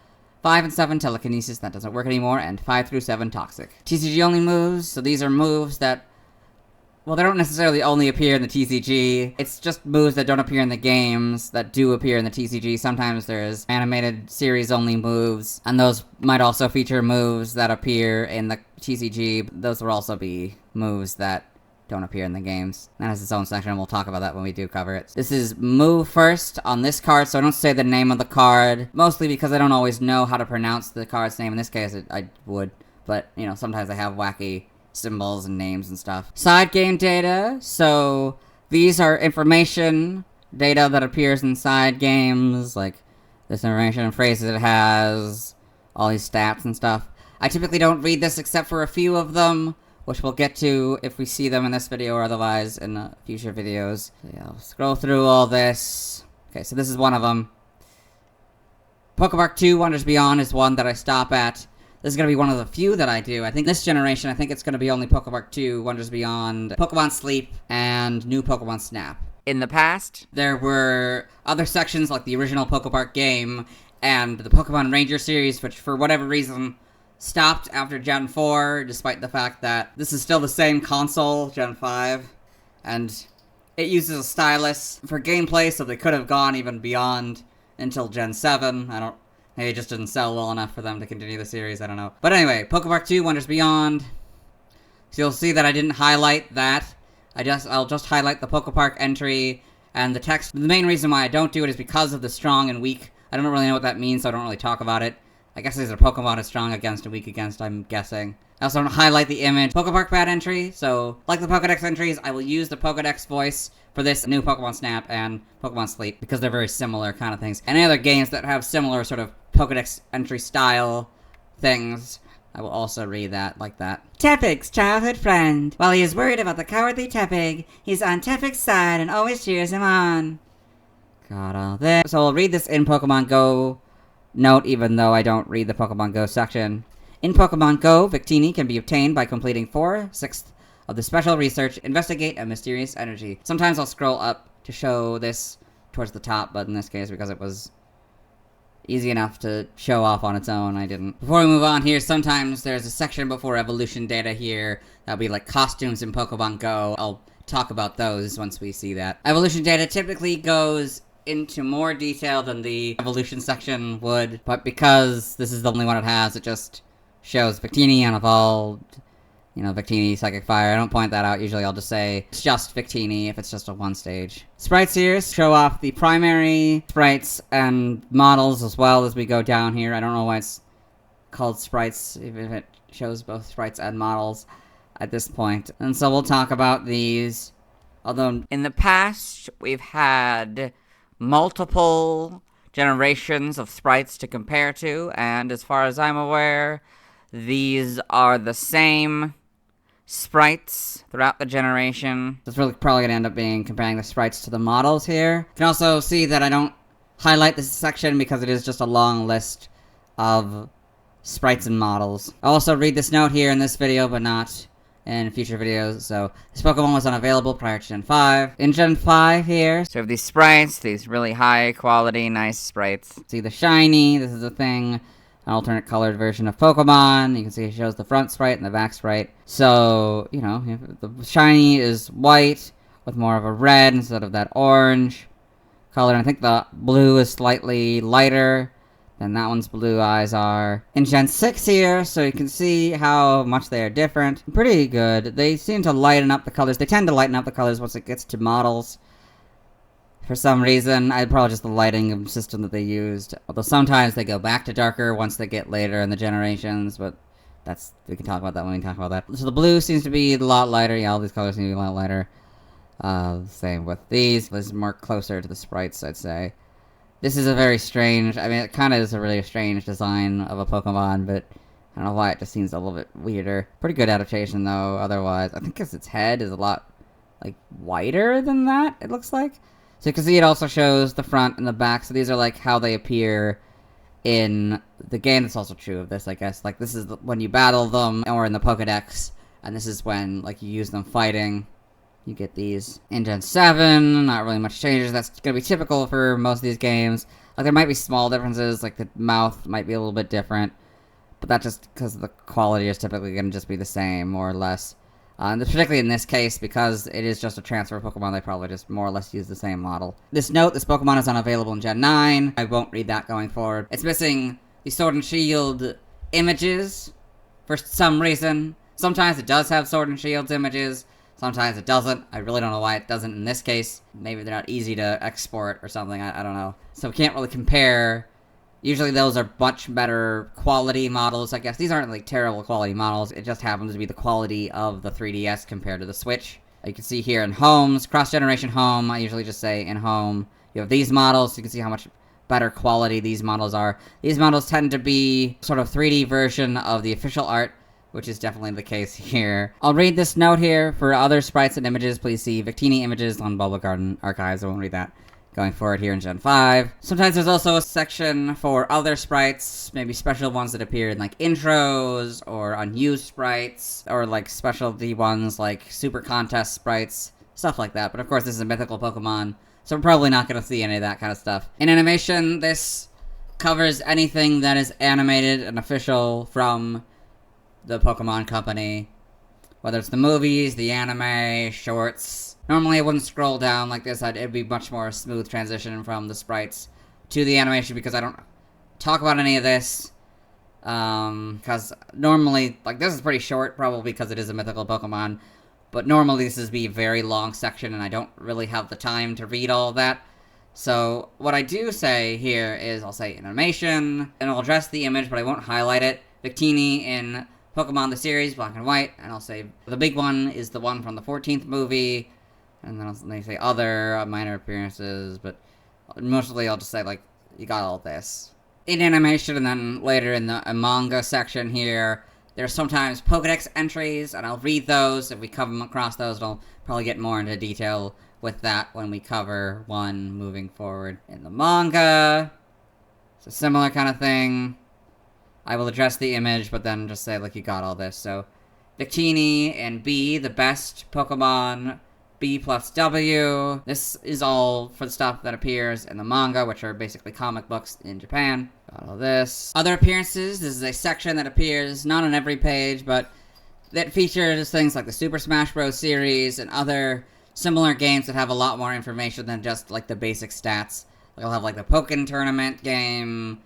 5 and 7 telekinesis, that doesn't work anymore, and 5 through 7 toxic. TCG only moves, so these are moves that, well, they don't necessarily only appear in the TCG. It's just moves that don't appear in the games that do appear in the TCG. Sometimes there's animated series only moves, and those might also feature moves that appear in the TCG. Those will also be moves that don't appear in the games. That has its own section, and we'll talk about that when we do cover it. This is move first on this card, so I don't say the name of the card, mostly because I don't always know how to pronounce the card's name. In this case, I would, but, you know, sometimes I have wacky symbols and names and stuff. Side game data, so these are information data that appears inside games, like this information and phrases it has, all these stats and stuff. I typically don't read this except for a few of them, which we'll get to if we see them in this video or otherwise in future videos. So yeah, I'll scroll through all this. Okay, so this is one of them. Pokepark 2 Wonders Beyond is one that I stop at. This is going to be one of the few that I do. I think this generation, I think it's going to be only Pokepark 2 Wonders Beyond, Pokemon Sleep, and New Pokemon Snap. In the past, there were other sections like the original Pokepark game and the Pokemon Ranger series, which for whatever reason stopped after Gen 4, despite the fact that this is still the same console, Gen 5, and it uses a stylus for gameplay, so they could have gone even beyond until Gen 7. Maybe it just didn't sell well enough for them to continue the series, I don't know. But anyway, Pokepark 2 Wonders Beyond. So you'll see that I didn't highlight that. I'll just highlight the Pokepark entry and the text. The main reason why I don't do it is because of the strong and weak. I don't really know what that means, so I don't really talk about it. I guess these are Pokemon is strong against and weak against, I'm guessing. I also don't highlight the image. Pokepark pad entry, so like the Pokedex entries, I will use the Pokedex voice for this new Pokemon Snap and Pokemon Sleep, because they're very similar kind of things. Any other games that have similar sort of Pokedex entry style things, I will also read that like that. Tepig's childhood friend. While he is worried about the cowardly Tepig, he's on Tepig's side and always cheers him on. Got all this. So I'll read this in Pokemon Go note, even though I don't read the Pokemon Go section. In Pokemon Go, Victini can be obtained by completing 4/6 of the special research, Investigate a Mysterious Energy. Sometimes I'll scroll up to show this towards the top, but in this case, because it was easy enough to show off on its own, I didn't. Before we move on here, sometimes there's a section before evolution data here. That'll be like costumes in Pokemon Go. I'll talk about those once we see that. Evolution data typically goes into more detail than the evolution section would, but because this is the only one it has, it just shows Victini unevolved, you know, Victini Psychic Fire. I don't point that out, usually I'll just say it's just Victini if it's just a one stage. Sprites here show off the primary sprites and models as well as we go down here. I don't know why it's called sprites, even if it shows both sprites and models at this point. And so we'll talk about these, although in the past we've had multiple generations of sprites to compare to, and as far as I'm aware, these are the same sprites throughout the generation. It's really probably going to end up being comparing the sprites to the models here. You can also see that I don't highlight this section because it is just a long list of sprites and models. I'll also read this note here in this video, but not in future videos. So this Pokemon was unavailable prior to Gen 5. In Gen 5 here, so we have these sprites, these really high quality, nice sprites. See the shiny, this is a thing, an alternate colored version of Pokemon. You can see it shows the front sprite and the back sprite. So, you know, the shiny is white with more of a red instead of that orange color. And I think the blue is slightly lighter than that one's blue eyes are. In Gen 6 here, so you can see how much they are different. Pretty good. They seem to lighten up the colors. They tend to lighten up the colors once it gets to models. For some reason, probably just the lighting system that they used. Although sometimes they go back to darker once they get later in the generations, but we can talk about that when we talk about that. So the blue seems to be a lot lighter. Yeah, all these colors seem to be a lot lighter. Same with these. This is more closer to the sprites, I'd say. This is a very strange, I mean, it kind of is a really strange design of a Pokemon, but I don't know why it just seems a little bit weirder. Pretty good adaptation, though, otherwise. I think because its head is a lot, like, wider than that, it looks like. So you can see it also shows the front and the back, so these are, like, how they appear in the game. That's also true of this, I guess. Like, this is when you battle them, or in the Pokedex, and this is when, like, you use them fighting. You get these. In Gen 7, not really much changes. That's going to be typical for most of these games. Like, there might be small differences, like the mouth might be a little bit different, but that's just because the quality is typically going to just be the same, more or less. And particularly in this case, because it is just a transfer Pokemon, they probably just more or less use the same model. This note, this Pokemon is unavailable in Gen 9. I won't read that going forward. It's missing the Sword and Shield images for some reason. Sometimes it does have Sword and Shield's images, sometimes it doesn't. I really don't know why it doesn't in this case. Maybe they're not easy to export or something, I don't know. So we can't really compare. Usually those are much better quality models, I guess. These aren't like terrible quality models, it just happens to be the quality of the 3DS compared to the Switch. You can see here in homes, cross-generation home, I usually just say in home. You have these models, you can see how much better quality these models are. These models tend to be sort of 3D version of the official art, which is definitely the case here. I'll read this note here. For other sprites and images, please see Victini Images on Bulba Garden Archives. I won't read that going forward here in Gen 5. Sometimes there's also a section for other sprites, maybe special ones that appear in like intros, or unused sprites, or like specialty ones like super contest sprites, stuff like that. But of course this is a mythical Pokemon, so we're probably not going to see any of that kind of stuff. In animation, this covers anything that is animated and official from the Pokemon Company. Whether it's the movies, the anime, shorts. Normally I wouldn't scroll down like this, it'd be much more smooth transition from the sprites to the animation because I don't talk about any of this. Because normally, like this is pretty short, probably because it is a mythical Pokemon. But normally this is be a very long section and I don't really have the time to read all of that. So what I do say here is I'll say animation, and I'll address the image but I won't highlight it. Victini in Pokemon the series, Black and White, and I'll say the big one is the one from the 14th movie. And then they say other minor appearances, but mostly I'll just say, like, you got all this. In animation, and then later in the manga section here, there's sometimes Pokedex entries, and I'll read those. If we come across those, I'll probably get more into detail with that when we cover one moving forward. In the manga, it's a similar kind of thing. I will address the image, but then just say, like, you got all this. So, Victini and B, the best Pokemon B plus W. This is all for the stuff that appears in the manga, which are basically comic books in Japan. Got all this. Other appearances. This is a section that appears not on every page, but that features things like the Super Smash Bros. Series and other similar games that have a lot more information than just like the basic stats. Like I'll have like the Pokken Tournament game,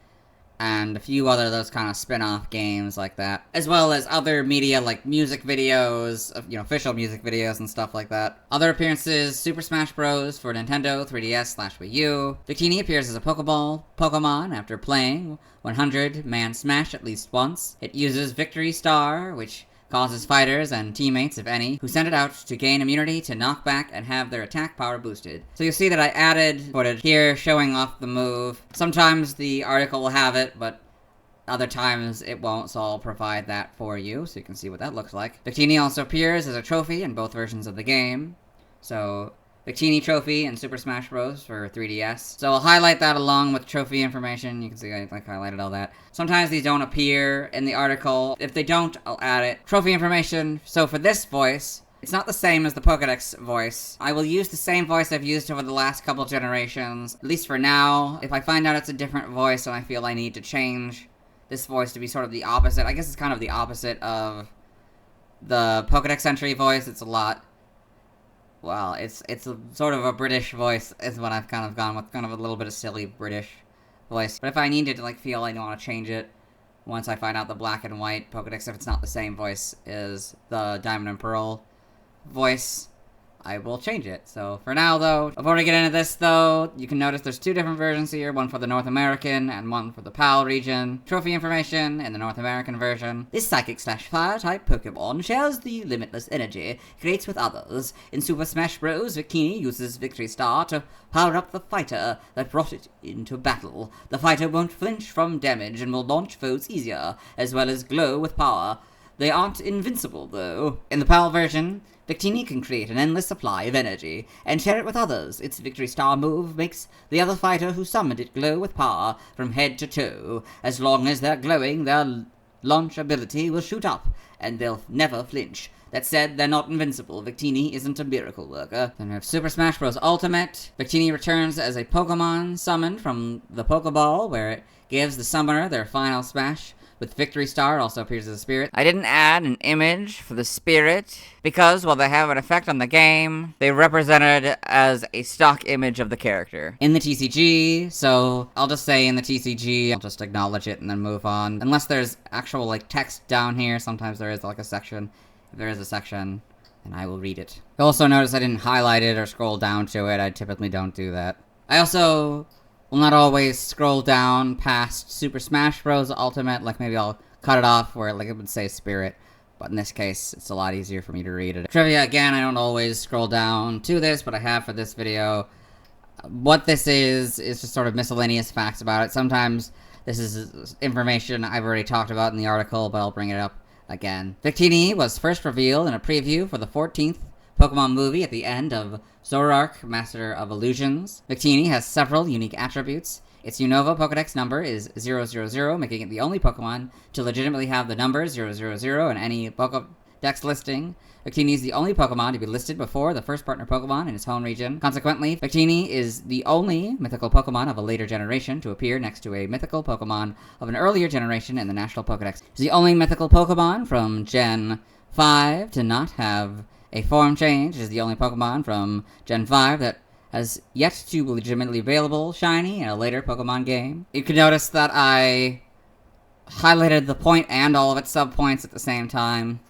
and a few other those kind of spin-off games like that. As well as other media like music videos, official music videos and stuff like that. Other appearances, Super Smash Bros. For Nintendo, 3DS/Wii U. Victini appears as a Pokeball Pokemon after playing 100-man Smash at least once. It uses Victory Star, which causes fighters and teammates, if any, who send it out to gain immunity to knockback and have their attack power boosted. So you'll see that I added footage here showing off the move. Sometimes the article will have it, but other times it won't, so I'll provide that for you so you can see what that looks like. Victini also appears as a trophy in both versions of the game. So Victini Trophy and Super Smash Bros. For 3DS. So I'll highlight that along with trophy information. You can see I highlighted all that. Sometimes these don't appear in the article. If they don't, I'll add it. Trophy information. So for this voice, it's not the same as the Pokedex voice. I will use the same voice I've used over the last couple generations, at least for now. If I find out it's a different voice and I feel I need to change this voice to be sort of the opposite, I guess it's kind of the opposite of the Pokedex entry voice. It's a lot... Well, it's a sort of a British voice is what I've kind of gone with, kind of a little bit of silly British voice. But if I needed to, feel I don't want to change it, once I find out the Black and White Pokedex, if it's not the same voice as the Diamond and Pearl voice, I will change it. So for now, though, before we get into this, though, you can notice there's two different versions here, one for the North American and one for the PAL region. Trophy information in the North American version. This Psychic/Fire-type Pokemon shares the limitless energy it creates with others. In Super Smash Bros., Victini uses Victory Star to power up the fighter that brought it into battle. The fighter won't flinch from damage and will launch foes easier, as well as glow with power. They aren't invincible, though. In the PAL version, Victini can create an endless supply of energy and share it with others. Its Victory Star move makes the other fighter who summoned it glow with power from head to toe. As long as they're glowing, their launch ability will shoot up, and they'll never flinch. That said, they're not invincible. Victini isn't a miracle worker. Then we have Super Smash Bros. Ultimate. Victini returns as a Pokemon summoned from the Pokeball, where it gives the summoner their final smash. With Victory Star, it also appears as a spirit. I didn't add an image for the spirit, because while they have an effect on the game, they represented as a stock image of the character. In the TCG, so I'll just say in the TCG, I'll just acknowledge it and then move on. Unless there's actual, like, text down here, sometimes there is, like, a section. If there is a section, then I will read it. You'll also notice I didn't highlight it or scroll down to it. I typically don't do that. I also will not always scroll down past Super Smash Bros. Ultimate, like maybe I'll cut it off where like it would say Spirit, but in this case, it's a lot easier for me to read it. Trivia, again, I don't always scroll down to this, but I have for this video. What this is just sort of miscellaneous facts about it. Sometimes this is information I've already talked about in the article, but I'll bring it up again. Victini was first revealed in a preview for the 14th Pokemon movie at the end of Zoroark, Master of Illusions. Victini has several unique attributes. Its Unova Pokedex number is 000, making it the only Pokemon to legitimately have the number 000 in any Pokedex listing. Victini is the only Pokemon to be listed before the first partner Pokemon in its home region. Consequently, Victini is the only mythical Pokemon of a later generation to appear next to a mythical Pokemon of an earlier generation in the National Pokedex. It's the only mythical Pokemon from Gen 5 to not have a form change. It is the only Pokemon from Gen 5 that has yet to be legitimately available shiny in a later Pokemon game. You can notice that I highlighted the point and all of its subpoints at the same time.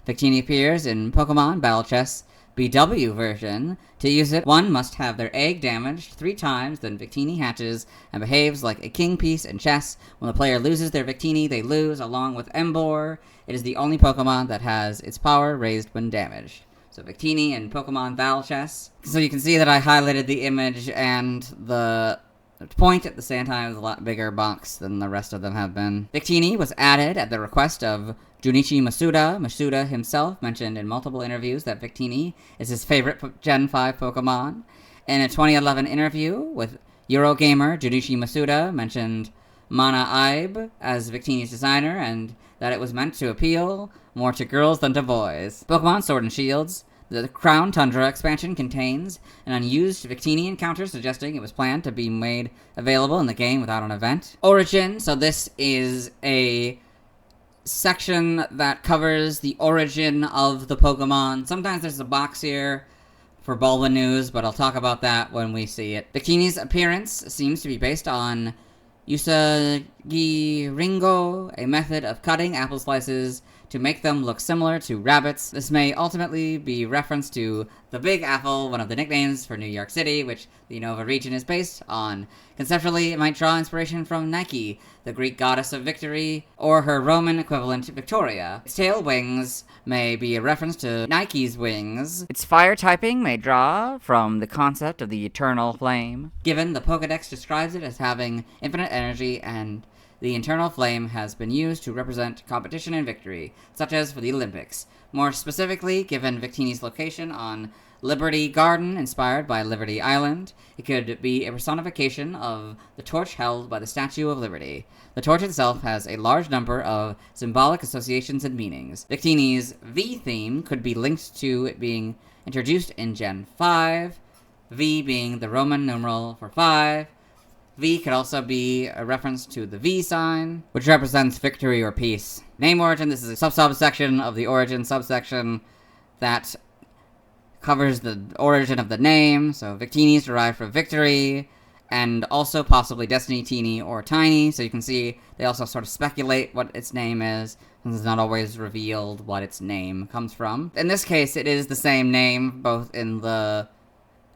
Victini appears in Pokemon Battle Chess BW version. To use it, one must have their egg damaged 3 times, then Victini hatches and behaves like a king piece in chess. When the player loses their Victini, they lose along with Emboar. It is the only Pokemon that has its power raised when damaged. So Victini and Pokemon Battle Chess. So you can see that I highlighted the image and the point at the same time is a lot bigger box than the rest of them have been. Victini was added at the request of Junichi Masuda. Masuda himself mentioned in multiple interviews that Victini is his favorite Gen 5 Pokemon. In a 2011 interview with Eurogamer, Junichi Masuda mentioned Mana Aibe as Victini's designer and that it was meant to appeal more to girls than to boys. Pokemon Sword and Shields. The Crown Tundra expansion contains an unused Victini encounter, suggesting it was planned to be made available in the game without an event. Origin. So this is a section that covers the origin of the Pokemon. Sometimes there's a box here for Bulba news, but I'll talk about that when we see it. Victini's appearance seems to be based on Usagi Ringo, a method of cutting apple slices to make them look similar to rabbits. This may ultimately be reference to the Big Apple, one of the nicknames for New York City, which the Unova region is based on. Conceptually, it might draw inspiration from Nike, the Greek goddess of victory, or her Roman equivalent Victoria. Its tail wings may be a reference to Nike's wings. Its fire typing may draw from the concept of the eternal flame, given the Pokedex describes it as having infinite energy, and the internal flame has been used to represent competition and victory, such as for the Olympics. More specifically, given Victini's location on Liberty Garden, inspired by Liberty Island, it could be a personification of the torch held by the Statue of Liberty. The torch itself has a large number of symbolic associations and meanings. Victini's V theme could be linked to it being introduced in Gen 5, V being the Roman numeral for 5. V could also be a reference to the V sign, which represents victory or peace. Name origin, this is a subsection of the origin subsection that covers the origin of the name. So Victini is derived from victory, and also possibly Destiny, Teeny, or Tiny. So you can see they also sort of speculate what its name is, and it's not always revealed what its name comes from. In this case, it is the same name, both in the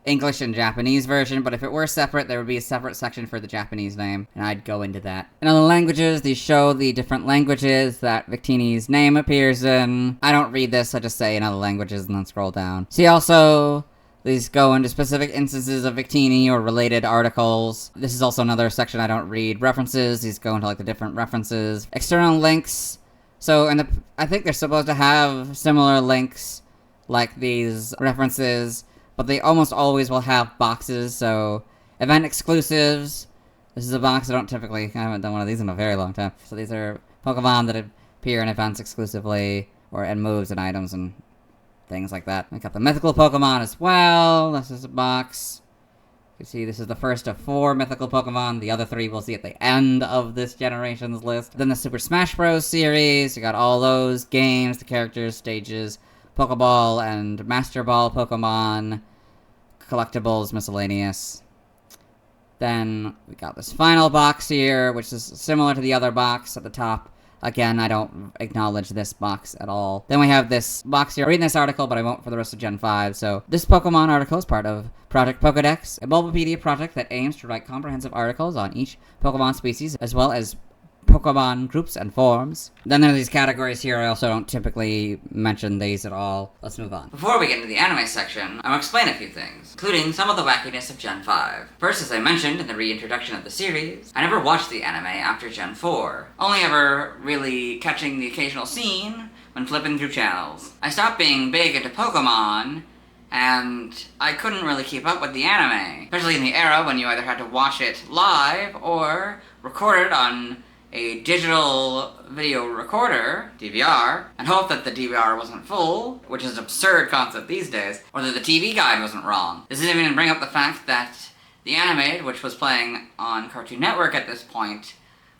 English and Japanese version, but if it were separate, there would be a separate section for the Japanese name, and I'd go into that. In other languages, these show the different languages that Victini's name appears in. I don't read this, I just say in other languages and then scroll down. See also, these go into specific instances of Victini or related articles. This is also another section I don't read. References, these go into like the different references. External links. So, I think they're supposed to have similar links like these references, but they almost always will have boxes. So event exclusives. This is a box I haven't done one of these in a very long time. So these are Pokemon that appear in events exclusively, and moves and items and things like that. We got the mythical Pokemon as well. This is a box. You see, this is the first of 4 mythical Pokemon. The other 3 we'll see at the end of this generation's list. Then the Super Smash Bros. Series. You got all those games, the characters, stages, Pokeball and Master Ball Pokemon, collectibles, miscellaneous. Then we got this final box here, which is similar to the other box at the top. Again, I don't acknowledge this box at all. Then we have this box here. I'm reading this article, but I won't for the rest of Gen 5. So this Pokemon article is part of Project Pokedex, a Bulbapedia project that aims to write comprehensive articles on each Pokemon species, as well as Pokemon groups and forms. Then there are these categories here. I also don't typically mention these at all. Let's move on. Before we get into the anime section, I'll explain a few things, including some of the wackiness of Gen 5. First, as I mentioned in the reintroduction of the series, I never watched the anime after Gen 4, only ever really catching the occasional scene when flipping through channels. I stopped being big into Pokemon, and I couldn't really keep up with the anime, especially in the era when you either had to watch it live or record it on a digital video recorder, DVR, and hope that the DVR wasn't full, which is an absurd concept these days, or that the TV guide wasn't wrong. This doesn't even bring up the fact that the anime, which was playing on Cartoon Network at this point,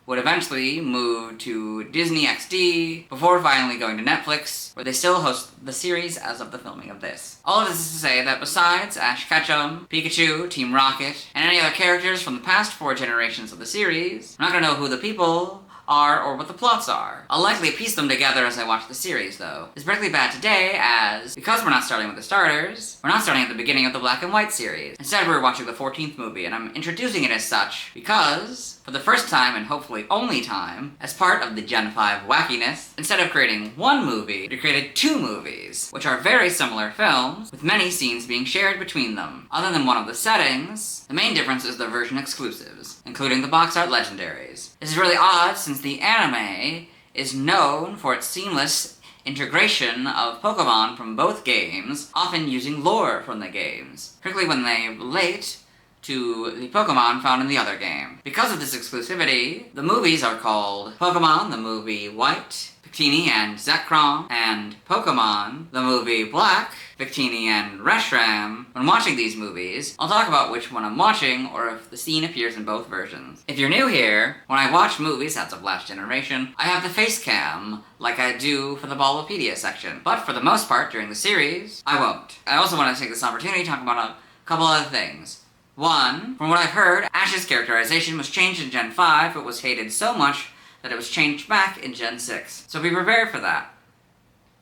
would eventually move to Disney XD before finally going to Netflix, where they still host the series as of the filming of this. All of this is to say that besides Ash Ketchum, Pikachu, Team Rocket, and any other characters from the past 4 generations of the series, I'm not gonna know who the people are or what the plots are. I'll likely piece them together as I watch the series, though. It's particularly bad today as, because we're not starting with the starters, we're not starting at the beginning of the Black and White series. Instead, we're watching the 14th movie, and I'm introducing it as such because, for the first time, and hopefully only time, as part of the Gen 5 wackiness, instead of creating 1 movie, we created 2 movies, which are very similar films, with many scenes being shared between them. Other than one of the settings, the main difference is the version exclusives, including the box art legendaries. This is really odd since the anime is known for its seamless integration of Pokemon from both games, often using lore from the games, particularly when they relate to the Pokemon found in the other game. Because of this exclusivity, the movies are called Pokemon the Movie White, Victini and Zekrom, and Pokemon the Movie Black, Victini and Reshiram. When watching these movies, I'll talk about which one I'm watching or if the scene appears in both versions. If you're new here, when I watch movies as of last generation, I have the face cam like I do for the Bulbapedia section, but for the most part during the series, I won't. I also want to take this opportunity to talk about a couple other things. 1, from what I've heard, Ash's characterization was changed in Gen 5, but was hated so much that it was changed back in Gen 6. So be prepared for that.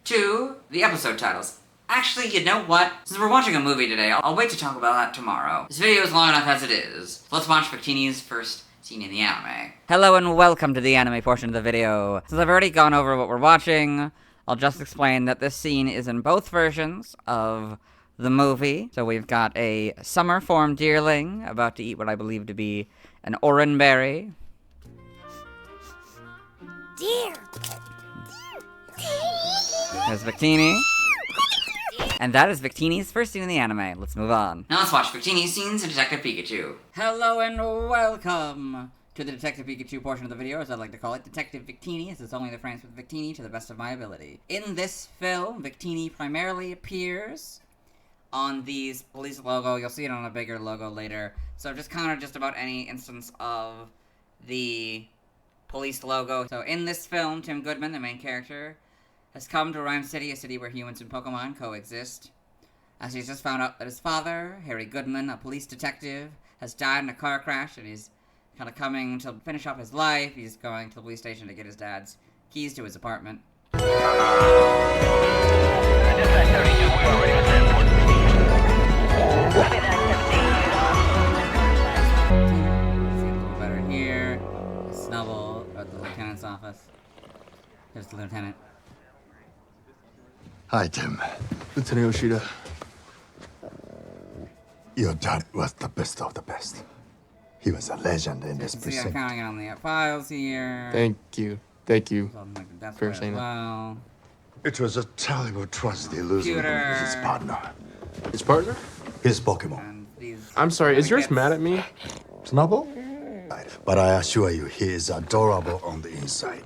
2, the episode titles. Actually, you know what? Since we're watching a movie today, I'll wait to talk about that tomorrow. This video is long enough as it is. Let's watch Victini's first scene in the anime. Hello and welcome to the anime portion of the video. Since I've already gone over what we're watching, I'll just explain that this scene is in both versions of the movie. So we've got a summer form deerling about to eat what I believe to be an oran berry. Deer. There's Victini. And that is Victini's first scene in the anime. Let's move on. Now let's watch Victini's scenes in Detective Pikachu. Hello and welcome to the Detective Pikachu portion of the video, as I like to call it. Detective Victini, as it's only the frames with Victini to the best of my ability. In this film, Victini primarily appears on these police logo. You'll see it on a bigger logo later. So just kind of just about any instance of the police logo. So in this film, Tim Goodman, the main character, has come to Rhyme City, a city where humans and Pokemon coexist, as he's just found out that his father, Harry Goodman, a police detective, has died in a car crash, and he's kind of coming to finish off his life. He's going to the police station to get his dad's keys to his apartment. Better here. Snubble at the lieutenant's office. Here's the lieutenant. Hi, Tim. Lieutenant Yoshida. Your dad was the best of the best. He was a legend in this See, I'm precinct. counting on the files here. Thank you. Thank you. That's for saying that. well. It was a terrible tragedy losing him Computer. with his partner, His partner? his Pokemon. And these I'm sorry, is yours trinkets. mad at me? Snubble? But I assure you, he is adorable on the inside.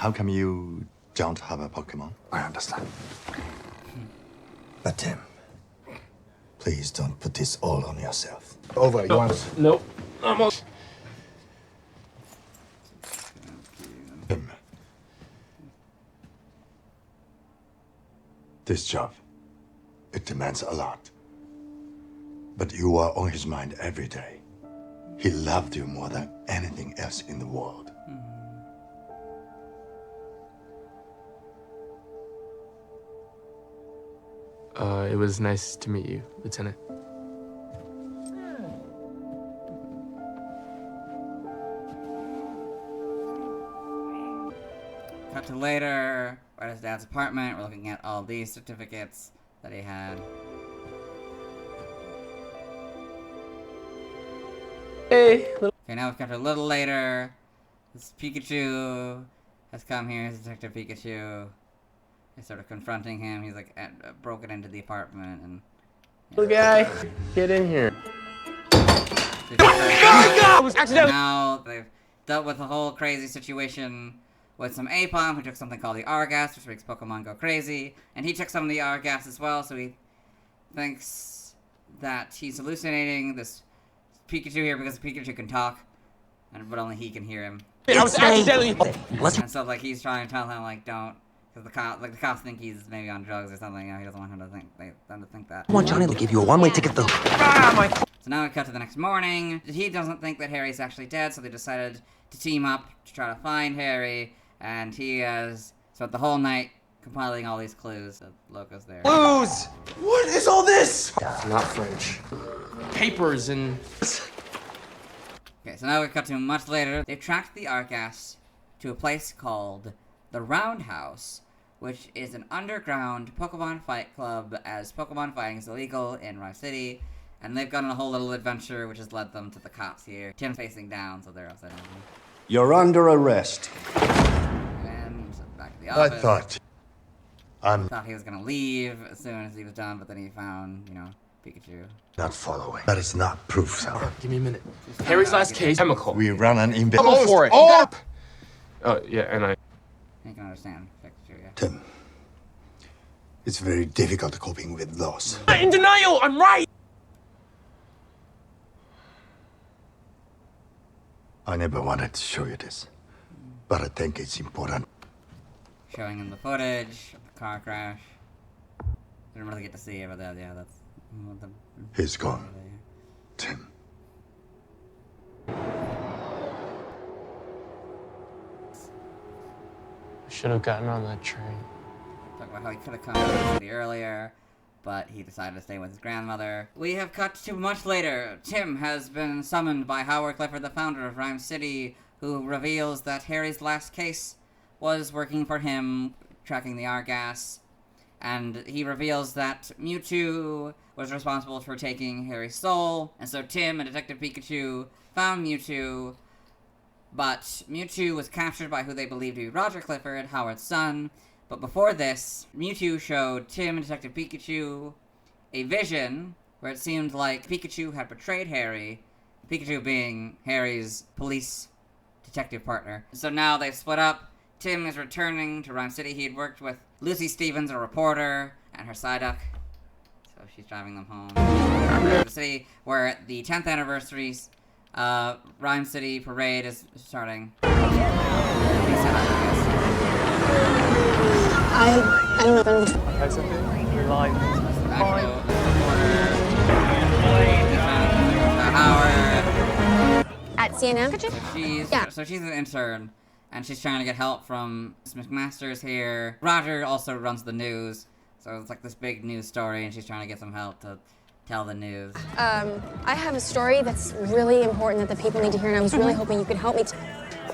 how come you don't have a Pokemon? I understand. But Tim, please don't put this all on yourself. Over, you want? Nope. Almost. Tim. This job, it demands a lot. But you are on his mind every day. He loved you more than anything else in the world. It was nice to meet you, Lieutenant. Cut to later, we're at his dad's apartment. We're looking at all these certificates that he had. Hey, little. Okay, now we've got a little later. This Pikachu has come here. It's Detective Pikachu. He's sort of confronting him. He's like broken into the apartment and. Little guy, get in here. I was accidentally. Now they've dealt with the whole crazy situation with some Apom who took something called the R-gas, which makes Pokemon go crazy, and he took some of the R-gas as well. So he thinks that he's hallucinating this Pikachu here because Pikachu can talk, but only he can hear him. I was accidentally. And so like he's trying to tell him like don't. Because the cops think he's maybe on drugs or something. You know, he doesn't want them to think that. I want Johnny to give you a one-way ticket though. So now we cut to the next morning. He doesn't think that Harry's actually dead, so they decided to team up to try to find Harry. And he has spent the whole night compiling all these clues. So Loco's there. Clues! What is all this? Not French. Papers and. Okay, so now we cut to much later. They've tracked the R-gas to a place called the Roundhouse, which is an underground Pokemon fight club, as Pokemon fighting is illegal in Rhyme City, and they've gone on a whole little adventure which has led them to the cops here. Tim's facing down, so they're upside down. You're under arrest. And back to the I office. thought He was gonna leave as soon as he was done, but then he found, you know, Pikachu. not following. That is not proof, sir. Give me a minute. Harry's last case, chemical. We run an Go investigation. for it. Up! Oh, yeah, and I. You can understand Pikachu, yeah. Tim, it's very difficult coping with loss. In denial! I'm right! I never wanted to show you this, but I think it's important. Showing him the footage of the car crash. Didn't really get to see it, but yeah, that's. He's gone. Tim. Should have gotten on that train. Talk about how he could have come to the city earlier, but he decided to stay with his grandmother. We have cut to much later. Tim has been summoned by Howard Clifford, the founder of Rhyme City, who reveals that Harry's last case was working for him, tracking the R-gas. And he reveals that Mewtwo was responsible for taking Harry's soul. And so Tim and Detective Pikachu found Mewtwo, but Mewtwo was captured by who they believed to be Roger Clifford, Howard's son. But before this, Mewtwo showed Tim and Detective Pikachu a vision where it seemed like Pikachu had betrayed Harry, Pikachu being Harry's police detective partner. So now they've split up. Tim is returning to Rhyme City. He had worked with Lucy Stevens, a reporter, and her Psyduck. So she's driving them home. To the city where the 10th anniversary Rhyme City parade is starting. I don't know. That's okay. You're lying. Howard. At CNN? So she's an intern, and she's trying to get help from Miss McMaster's here. Roger also runs the news, so it's like this big news story, and she's trying to get some help to tell the news. I have a story that's really important that the people need to hear, and I was really hoping you could help me. So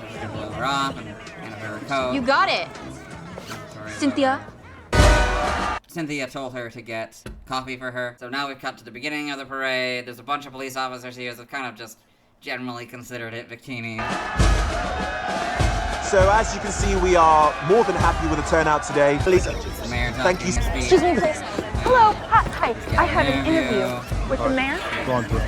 she's gonna blow her off and hand her coat. You got it, Cynthia. Cynthia told her to get coffee for her. So now we've cut to the beginning of the parade. There's a bunch of police officers here, so kind of just generally considered it Victini. So as you can see, we are more than happy with the turnout today. Please, thank you. Excuse me, please. Hello. Hi. I have an interview with the mayor. Go on through.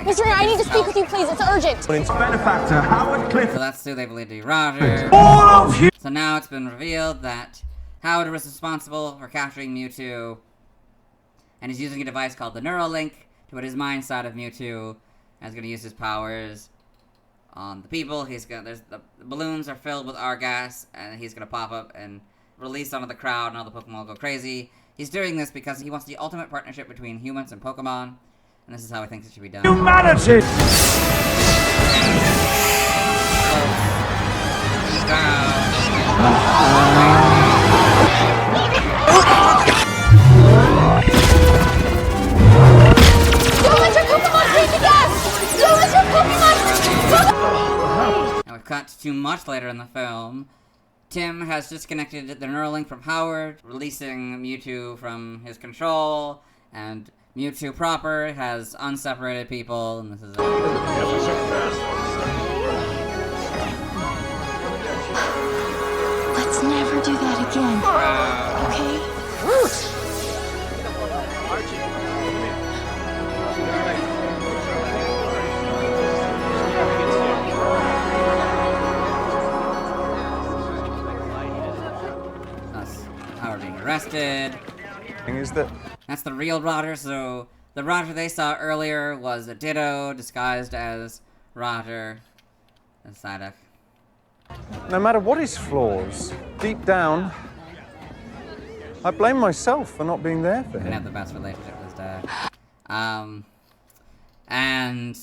like... Mr. Ray, I need to speak with you, please. It's urgent. Benefactor Howard Cliff. So that's who they believe to be Roger. All of you. So now it's been revealed that Howard was responsible for capturing Mewtwo, and he's using a device called the Neuralink to put his mind inside of Mewtwo, and he's going to use his powers on the people. The balloons are filled with R-gas, and he's going to pop up and release onto the crowd, and all the Pokemon will go crazy. He's doing this because he wants the ultimate partnership between humans and Pokemon, and this is how he thinks it should be done. Humanity. Don't let your Pokemon take the gas! Don't let your Pokemon... Now we've cut to much later in the film. Tim has disconnected the Neuralink from Howard, releasing Mewtwo from his control, and Mewtwo proper has unseparated people, and this is Let's never do that again, okay? us. Howard being arrested. Is that That's the real Roger, so the Roger they saw earlier was a Ditto disguised as Roger. That's Psyduck. No matter what his flaws, deep down, I blame myself for not being there for Didn't him. have the best relationship with his dad. And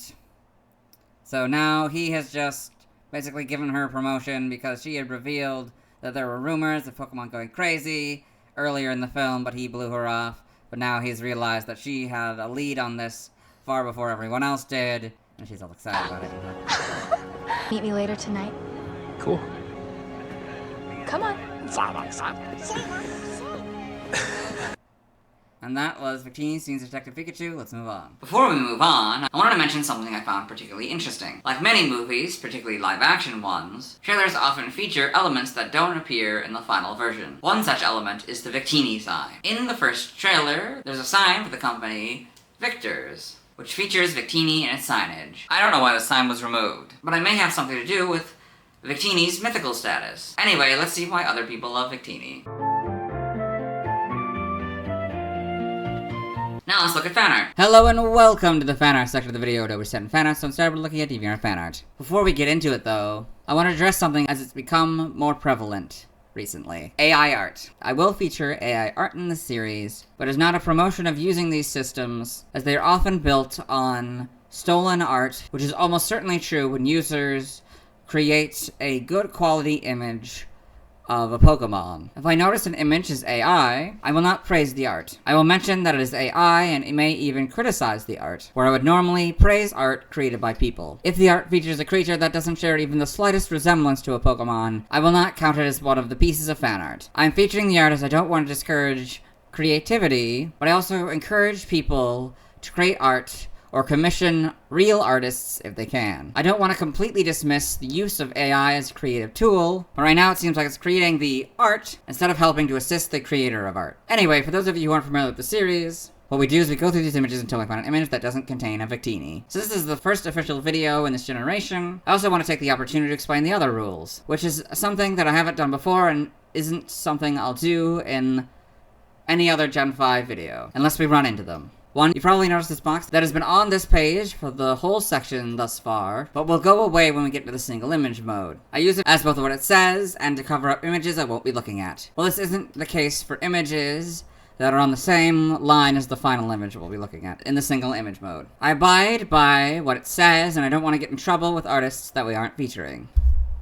so now he has just basically given her promotion because she had revealed that there were rumors of Pokemon going crazy earlier in the film, but he blew her off. But now he's realized that she had a lead on this far before everyone else did, and she's all excited about it. Meet me later tonight. Cool. Come on. And that was Victini Scenes Detective Pikachu. Let's move on. Before we move on, I wanted to mention something I found particularly interesting. Like many movies, particularly live-action ones, trailers often feature elements that don't appear in the final version. One such element is the Victini sign. In the first trailer, there's a sign for the company Victor's, which features Victini in its signage. I don't know why the sign was removed, but it may have something to do with Victini's mythical status. Anyway, let's see why other people love Victini. Now let's look at fan art. Hello and welcome to the fan art section of the video where we send fan art, so instead we're looking at DeviantArt fan art. Before we get into it though, I want to address something as it's become more prevalent recently. AI art. I will feature AI art in this series, but it's not a promotion of using these systems, as they are often built on stolen art, which is almost certainly true when users create a good quality image of a Pokemon. If I notice an image is AI, I will not praise the art. I will mention that it is AI and it may even criticize the art, where I would normally praise art created by people. If the art features a creature that doesn't share even the slightest resemblance to a Pokemon, I will not count it as one of the pieces of fan art. I'm featuring the art as I don't want to discourage creativity, but I also encourage people to create art or commission real artists if they can. I don't want to completely dismiss the use of AI as a creative tool, but right now it seems like it's creating the art instead of helping to assist the creator of art. Anyway, for those of you who aren't familiar with the series, what we do is we go through these images until we find an image that doesn't contain a Victini. So this is the first official video in this generation. I also want to take the opportunity to explain the other rules, which is something that I haven't done before and isn't something I'll do in any other Gen 5 video, unless we run into them. One, you probably noticed this box that has been on this page for the whole section thus far, but will go away when we get to the single image mode. I use it as both what it says and to cover up images I won't be looking at. Well, this isn't the case for images that are on the same line as the final image we'll be looking at in the single image mode. I abide by what it says, and I don't want to get in trouble with artists that we aren't featuring.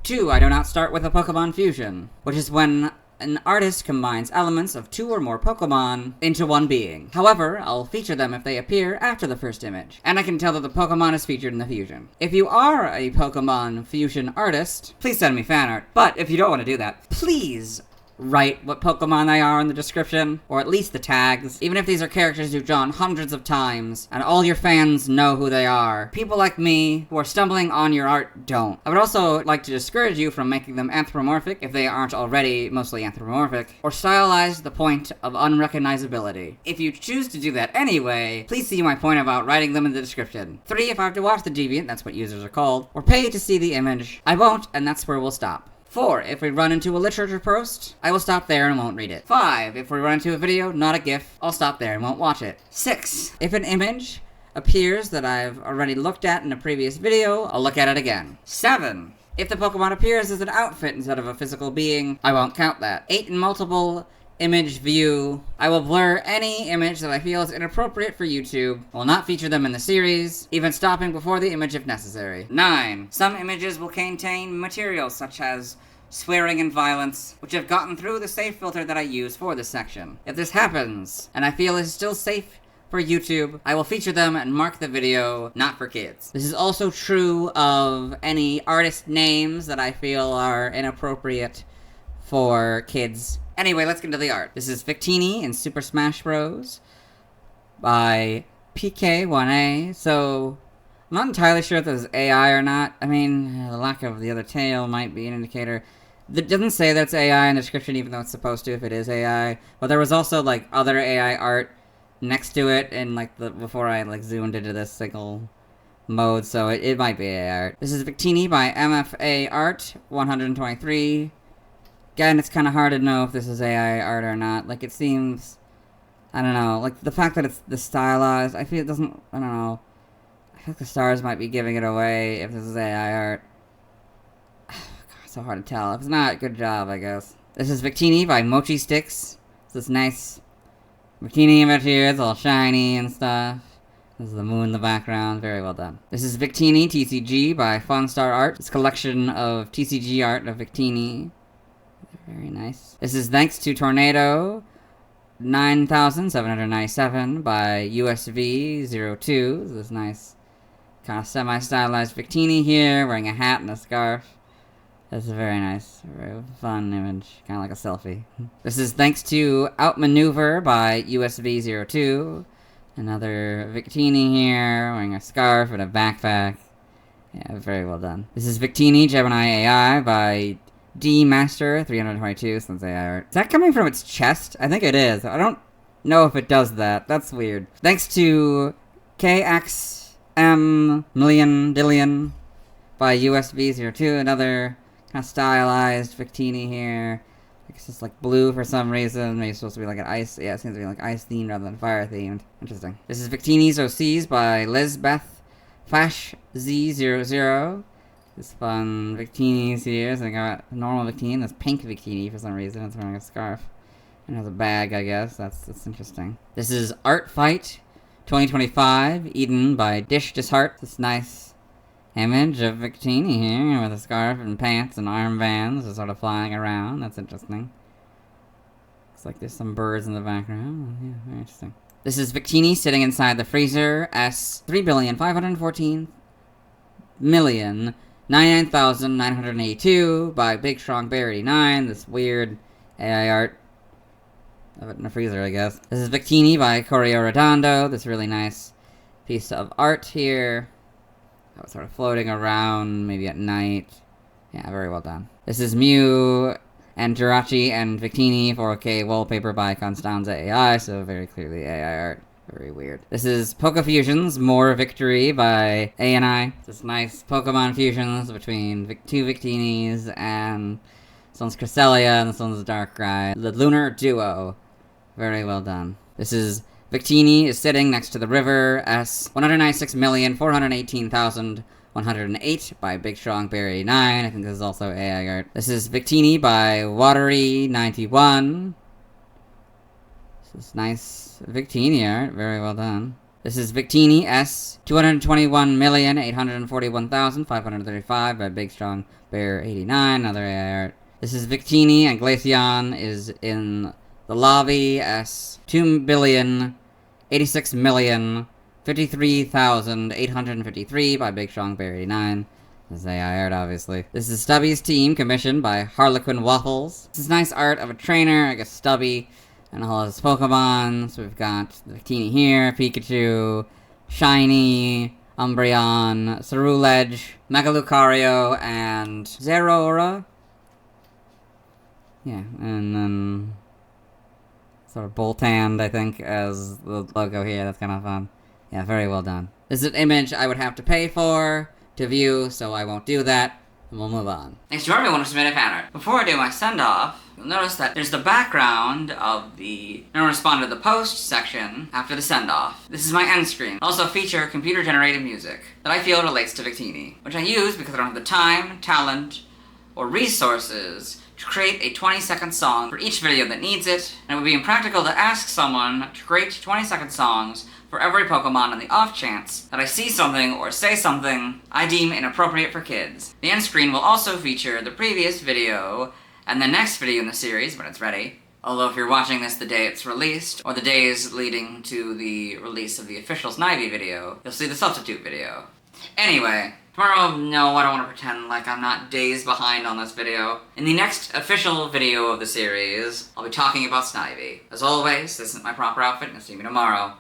2, I do not start with a Pokemon fusion, which is when an artist combines elements of 2 or more Pokemon into one being. However, I'll feature them if they appear after the first image, and I can tell that the Pokemon is featured in the fusion. If you are a Pokemon fusion artist, please send me fan art. But if you don't want to do that, please write what Pokemon they are in the description, or at least the tags, even if these are characters you've drawn hundreds of times, and all your fans know who they are. People like me, who are stumbling on your art, don't. I would also like to discourage you from making them anthropomorphic if they aren't already mostly anthropomorphic, or stylized to the point of unrecognizability. If you choose to do that anyway, please see my point about writing them in the description. 3, if I have to watch the deviant, that's what users are called, or pay to see the image. I won't, and that's where we'll stop. 4, if we run into a literature post, I will stop there and won't read it. 5, if we run into a video, not a GIF, I'll stop there and won't watch it. 6, if an image appears that I've already looked at in a previous video, I'll look at it again. 7, if the Pokemon appears as an outfit instead of a physical being, I won't count that. 8, in multiple image view, I will blur any image that I feel is inappropriate for YouTube. I will not feature them in the series, even stopping before the image if necessary. 9, some images will contain material such as swearing and violence, which have gotten through the safe filter that I use for this section. If this happens, and I feel it's still safe for YouTube, I will feature them and mark the video not for kids. This is also true of any artist names that I feel are inappropriate for kids. Anyway, let's get into the art. This is Victini in Super Smash Bros. By PK1A, so I'm not entirely sure if this is AI or not. I mean, the lack of the other tail might be an indicator. It doesn't say that's AI in the description, even though it's supposed to if it is AI. But there was also, like, other AI art next to it, and, like, before I, like, zoomed into this single mode, so it might be AI art. This is Victini by MFA Art, 123. Again, it's kind of hard to know if this is AI art or not. Like, it seems, I don't know, like, the fact that it's the stylized, I feel it doesn't, I don't know. I think the stars might be giving it away if this is AI art. God, it's so hard to tell. If it's not, good job, I guess. This is Victini by Mochi Sticks. It's this nice Victini image here. It's all shiny and stuff. This is the moon in the background. Very well done. This is Victini TCG by Funstar Art. It's a collection of TCG art of Victini. Very nice. This is Thanks to Tornado 9797 by USV02. This nice kind of semi-stylized Victini here, wearing a hat and a scarf. That's a very nice, very fun image. Kind of like a selfie. This is Thanks to Outmaneuver by USV02. Another Victini here, wearing a scarf and a backpack. Yeah, very well done. This is Victini Gemini AI by D-Master 322, since AI art. Is that coming from its chest? I think it is. I don't know if it does that. That's weird. Thanks to KXM Dillion by USB02, another kind of stylized Victini here. It's just like blue for some reason. Maybe it's supposed to be like an ice. Yeah, it seems to be like ice themed rather than fire themed. Interesting. This is Victini's OCs by Lisbeth Fash Z00. This fun Victini's here. So I got a normal Victini, this pink Victini for some reason. It's wearing a scarf. And has a bag, I guess. That's interesting. This is Art Fight 2025, Eden by Dish Disheart. This nice image of Victini here with a scarf and pants and armbands just sort of flying around. That's interesting. Looks like there's some birds in the background. Yeah, very interesting. This is Victini sitting inside the freezer S 3,514,099,982 by Big Strong Bear 89. This weird AI art of it in a freezer, I guess. This is Victini by Correo Redondo. This really nice piece of art here. That was sort of floating around, maybe at night. Yeah, very well done. This is Mew and Jirachi and Victini 4K wallpaper by Constanza AI, so very clearly AI art. Very weird. This is Pokefusions More Victory by ANI. This nice Pokemon fusions between two Victinis, and this one's Cresselia and this one's Darkrai. The Lunar Duo. Very well done. This is Victini is sitting next to the river S 196,418,108 by Big Strong Bear 89. I think this is also AI art. This is Victini by Watery 91. This is nice Victini art. Very well done. This is Victini S 221,841,535 by Big Strong Bear 89. Another AI art. This is Victini and Glaceon is in the lobby S 2,086,053,853 by Big Strong Bear 89. This AI art, obviously. This is Stubby's team, commissioned by Harlequin Waffles. This is nice art of a trainer, I guess Stubby, and all his Pokemon. So we've got the Victini here, Pikachu, Shiny, Umbreon, Ceruledge, Mega Lucario, and Zeraora. Yeah, and then sort of Boltand, I think, as the logo here. That's kind of fun. Yeah, very well done. This is an image I would have to pay for to view, so I won't do that, and we'll move on. Thanks to everyone who submitted fan art. Before I do my send-off, you'll notice that there's the background of the No Respond to the Post section after the send-off. This is my end screen. I also feature computer-generated music that I feel relates to Victini, which I use because I don't have the time, talent, or resources to create a 20-second song for each video that needs it, and it would be impractical to ask someone to create 20-second songs for every Pokemon on the off chance that I see something or say something I deem inappropriate for kids. The end screen will also feature the previous video and the next video in the series when it's ready. Although if you're watching this the day it's released, or the days leading to the release of the official Snivy video, you'll see the substitute video. Anyway, tomorrow, no, I don't want to pretend like I'm not days behind on this video. In the next official video of the series, I'll be talking about Snivy. As always, this isn't my proper outfit, and you'll see me tomorrow.